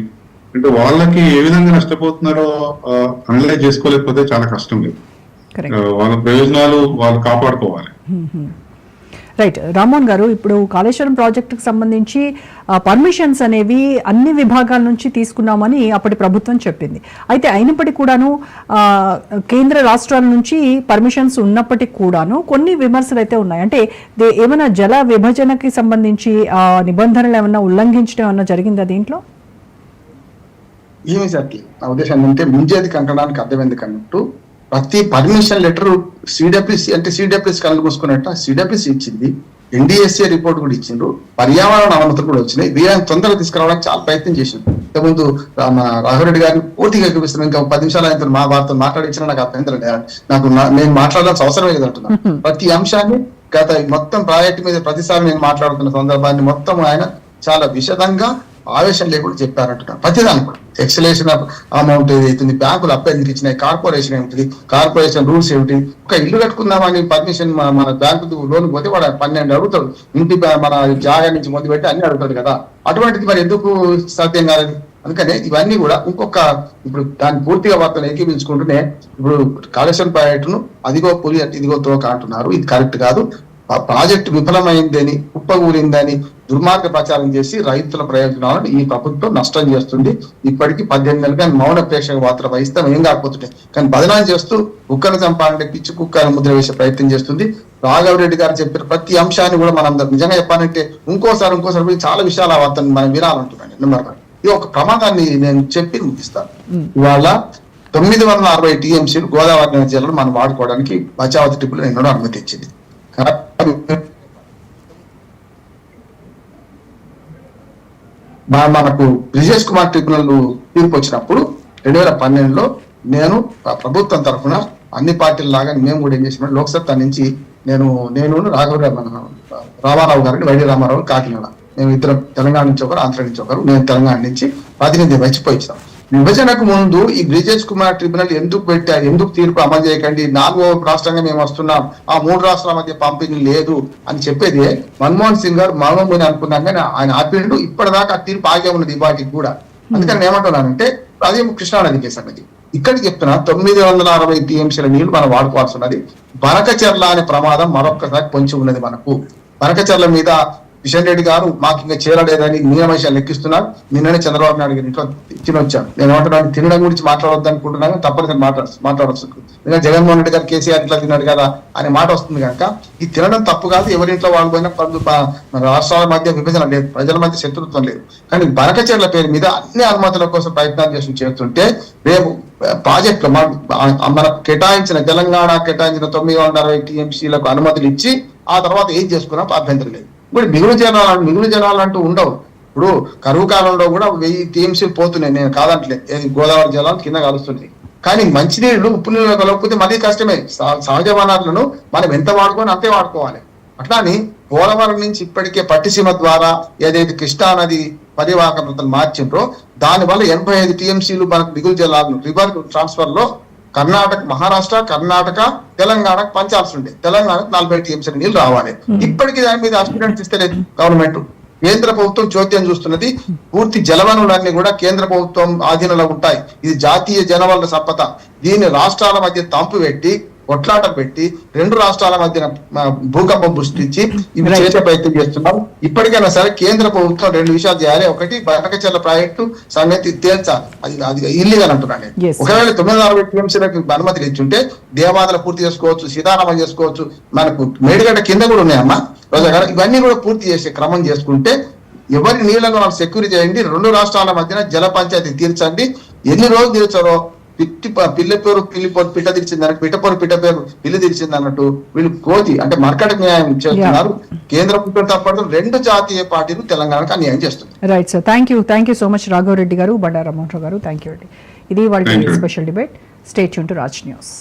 అంటే వాళ్ళకి ఏ విధంగా నష్టపోతున్నారో అనలైజ్ చేసుకోలేకపోతే చాలా కష్టం. లేదు, వాళ్ళ ప్రయోజనాలు వాళ్ళు కాపాడుకోవాలి. రైట్. రామ్మోహన్ గారు, ఇప్పుడు కాళేశ్వరం ప్రాజెక్టుకు సంబంధించి పర్మిషన్స్ అనేవి అన్ని విభాగాల నుంచి తీసుకున్నామని అప్పటి ప్రభుత్వం చెప్పింది. అయితే అయినప్పటికీ కూడాను కేంద్ర రాష్ట్రాల నుంచి పర్మిషన్స్ ఉన్నప్పటికీ కూడాను కొన్ని విమర్శలు అయితే ఉన్నాయి. అంటే ఏమైనా జల విభజనకి సంబంధించి నిబంధనలు ఏమైనా ఉల్లంఘించడం ఏమైనా జరిగిందా దీంట్లో? ఏమి సార్ నా ఉద్దేశం అంటే ముంజేది కంకడానికి అర్థం ఎందుకన్నట్టు, ప్రతి పర్మిషన్ లెటర్ సిడబ్ల్యూసి అంటే సిడబ్ల్యూసి కళ్ళు మూసుకున్నట్టు సిడబ్ల్యూసి ఇచ్చింది, ఎన్డీఎస్ఏ రిపోర్ట్ కూడా ఇచ్చిండ్రు, పర్యావరణ అనుమతులు కూడా వచ్చినాయి. వీళ్ళని తొందరగా తీసుకురావడానికి చాలా ప్రయత్నం చేసింది. ఇంతకుముందు రాఘవరెడ్డి గారిని పూర్తిగా చూపిస్తున్నాం, ఇంకా 10 నిమిషాలు ఆయన మా వారితో మాట్లాడించిన నాకు అభ్యంతరం నేను మాట్లాడాల్సిన అవసరమే లేదంటున్నాను. ప్రతి అంశాన్ని గత మొత్తం ప్రాజెక్టు మీద ప్రతిసారి నేను మాట్లాడుతున్న సందర్భాన్ని మొత్తం ఆయన చాలా విశదంగా ఆవేశం లేకుండా చెప్పారంటున్నారు. ప్రతిదానికి కూడా ఎక్సలేషన్ అమౌంట్ ఏదైతుంది, బ్యాంకులు అప్పు ఎందుకు ఇచ్చినాయి, కార్పొరేషన్ ఏమిటి, కార్పొరేషన్ రూల్స్ ఏమిటి, ఒక ఇల్లు కట్టుకుందామని పర్మిషన్ మన బ్యాంకు లోన్ పోతే వాడు 12 అడుగుతాడు, ఇంటి మన జాగా నుంచి మొదలుపెట్టి అన్ని అడుగుతాడు కదా, అటువంటిది మరి ఎందుకు సాధ్యం కాలేదు? అందుకనే ఇవన్నీ కూడా ఇంకొక ఇప్పుడు దాన్ని పూర్తిగా వార్తలు ఏకీపించుకుంటూనే ఇప్పుడు కాళేశ్వరం ప్రాజెక్టును అదిగో పులి ఇదిగో తోక అంటున్నారు. ఇది కరెక్ట్ కాదు. ప్రాజెక్టు విఫలమైందని, కుప్పగూలిందని దుర్మార్గ ప్రచారం చేసి రైతుల ప్రయోజనాలను ఈ ప్రభుత్వం నష్టం చేస్తుంది. ఇప్పటికీ 18 నెలలుగా మౌన ప్రేక్షక పాత్ర వహిస్తాం, ఏం కాకపోతున్నాయి. కానీ బదనాలు చేస్తూ కుక్కను చంపాలంటే పిచ్చి కుక్కను ముద్ర వేసే ప్రయత్నం చేస్తుంది. రాఘవరెడ్డి గారు చెప్పిన ప్రతి అంశాన్ని కూడా మనం నిజంగా చెప్పాలంటే ఇంకోసారి చాలా విషయాలు వార్తను మనం వినాలంటున్నాను. ఇది ఒక ప్రమాదాన్ని నేను చెప్పి ముగిస్తాను. ఇవాళ 960 టీఎంసీలు గోదావరి నది జిల్లాలో మనం వాడుకోవడానికి బచావతి ట్రిబ్యునల్ ఎన్నడూ అనుమతి ఇచ్చింది. మనకు బ్రిజేష్ కుమార్ ట్రిబ్యునల్ తీర్పు వచ్చినప్పుడు 2012లో నేను ప్రభుత్వం తరఫున అన్ని పార్టీల లాగా మేము కూడా ఏం చేసినాం, లోక్సత్తా నుంచి నేను రామారావు గారిని, వైడి రామారావు కాకినాడ, మేము ఇద్దరం తెలంగాణ నుంచి ఒకరు, ఆంధ్ర నుంచి ఒకరు, నేను తెలంగాణ నుంచి ప్రతినిధి వచ్చిపోయిస్తాం. విభజనకు ముందు ఈ బ్రిజేష్ కుమార్ ట్రిబ్యునల్ ఎందుకు పెట్టారు, ఎందుకు తీర్పు అమలు చేయకండి, 4వ రాష్ట్రంగా మేము వస్తున్నాం, ఆ 3 రాష్ట్రాల మధ్య పంపిణీ లేదు అని చెప్పేది మన్మోహన్ సింగ్ గారు మౌనమని అనుకున్నాం. కానీ ఆయన ఆపిండు. ఇప్పటిదాకా ఆ తీర్పు ఆగే ఉన్నది వాటికి కూడా. అందుకని ఏమంటున్నానంటే అదే కృష్ణానది కేసు అన్నది ఇక్కడికి చెప్తున్నా 960 టీఎంసీల నీళ్లు మనం వాడుకోవాల్సి ఉన్నది. బనకచెర్ల అనే ప్రమాదం మరొక్కసారి పొంచి ఉన్నది మనకు. బనకచెర్ల మీద కిషన్ రెడ్డి గారు మాకు ఇంకా చేరలేదని మీనమేషాలు లెక్కిస్తున్నారు. నిన్ననే చంద్రబాబు నాయుడు గారి ఇంట్లో ఇచ్చిన వచ్చాను. నేను ఏమంటున్నాను, తినడం గురించి మాట్లాడొద్దు అనుకుంటున్నాను, తప్పనిసరి మాట్లాడవచ్చు. ఇంకా జగన్మోహన్ రెడ్డి గారు కేసీఆర్ ఇట్లా తిన్నాడు కదా అనే మాట వస్తుంది కనుక ఈ తినడం తప్పు కాదు. ఎవరింట్లో వాళ్ళు పోయినా రాష్ట్రాల మధ్య విభజన లేదు, ప్రజల మధ్య శత్రుత్వం లేదు. కానీ బనకచెర్ల పేరు మీద అన్ని అనుమతుల కోసం ప్రయత్నాలు చేస్తుంటే రేపు ప్రాజెక్టు మనకు కేటాయించిన తెలంగాణ కేటాయించిన 960 TMCలకు అనుమతులు ఇచ్చి ఆ తర్వాత ఏం చేసుకున్నా అభ్యంతరం లేదు. ఇప్పుడు మిగులు జనాలు అంటూ ఉండవు. ఇప్పుడు కరువు కాలంలో కూడా 1000 TMCలు పోతున్నాయి, నేను కాదంటలేదు. గోదావరి జలాలు కింద కలుస్తున్నాయి. కానీ మంచినీళ్ళు ఉప్పు నీళ్ళు కలగకపోతే మళ్ళీ కష్టమే. సహజ వనరులను మనం ఎంత వాడుకొని అంతే వాడుకోవాలి. అట్లాని పోలవరం నుంచి ఇప్పటికే పట్టిసీమ ద్వారా ఏదైతే కృష్ణా నది పరివాహక ప్రాంతాలు మార్చిండ్రో దానివల్ల 85 TMCలు మనకు మిగులు జలాలను రివర్ ట్రాన్స్ఫర్ లో మహారాష్ట్ర, కర్ణాటక, తెలంగాణకు పంచాల్సి ఉండే. తెలంగాణకు 40 TMC నీళ్ళు రావాలి. ఇప్పటికీ దాని మీద అస్పిరెంట్స్ ఇస్తలేదు గవర్నమెంట్. కేంద్ర ప్రభుత్వం చోద్యం చూస్తున్నది. పూర్తి జలవనరులన్నీ కూడా కేంద్ర ప్రభుత్వం ఆధీనంలో ఉంటాయి. ఇది జాతీయ జలవనరుల సంపద. దీన్ని రాష్ట్రాల మధ్య తంపు పెట్టి కొట్లాట పెట్టి 2 రాష్ట్రాల మధ్యన భూకంపం సృష్టించి ఇవి చేసే ప్రయత్నం చేస్తున్నారు. ఇప్పటికైనా సరే కేంద్ర ప్రభుత్వం 2 విషయాలు చేయాలి. ఒకటి, బనకచెర్ల ప్రాజెక్టు సంగతి తేల్చాలి. అది ఇల్లీగల్ అంటున్నాను. ఒకవేళ 960 TMCలకు అనుమతులు ఇచ్చుంటే దేవాదాలు పూర్తి చేసుకోవచ్చు, సీతారామం చేసుకోవచ్చు. మనకు మేడిగడ్డ కింద కూడా ఉన్నాయమ్మా రోజా గారు. ఇవన్నీ కూడా పూర్తి చేసే క్రమం చేసుకుంటే ఎవరి నీళ్లను వాళ్ళు సెక్యూర్ చేయండి. 2 రాష్ట్రాల మధ్యన జల పంచాయతీ తీర్చండి. ఎన్ని రోజులు తీర్చారో పిల్ల పేరు పిట్ట తీర్చింది, పిట్ట పేరు పిల్లి తీర్చింది అన్నట్టు వీళ్ళు కోతి అంటే మర్కట న్యాయం చేస్తున్నారు. కేంద్ర ప్రభుత్వంతో పాటు 2 జాతీయ పార్టీలు తెలంగాణకు అన్యాయం చేస్తున్నారు. Right sir, thank you so much Raghavareddy గారు, బండారు రామ్మోహన్ రావు గారు. థ్యాంక్ యూ అండి. ఇది వాళ్ళ special debate. Stay tune to Raj news.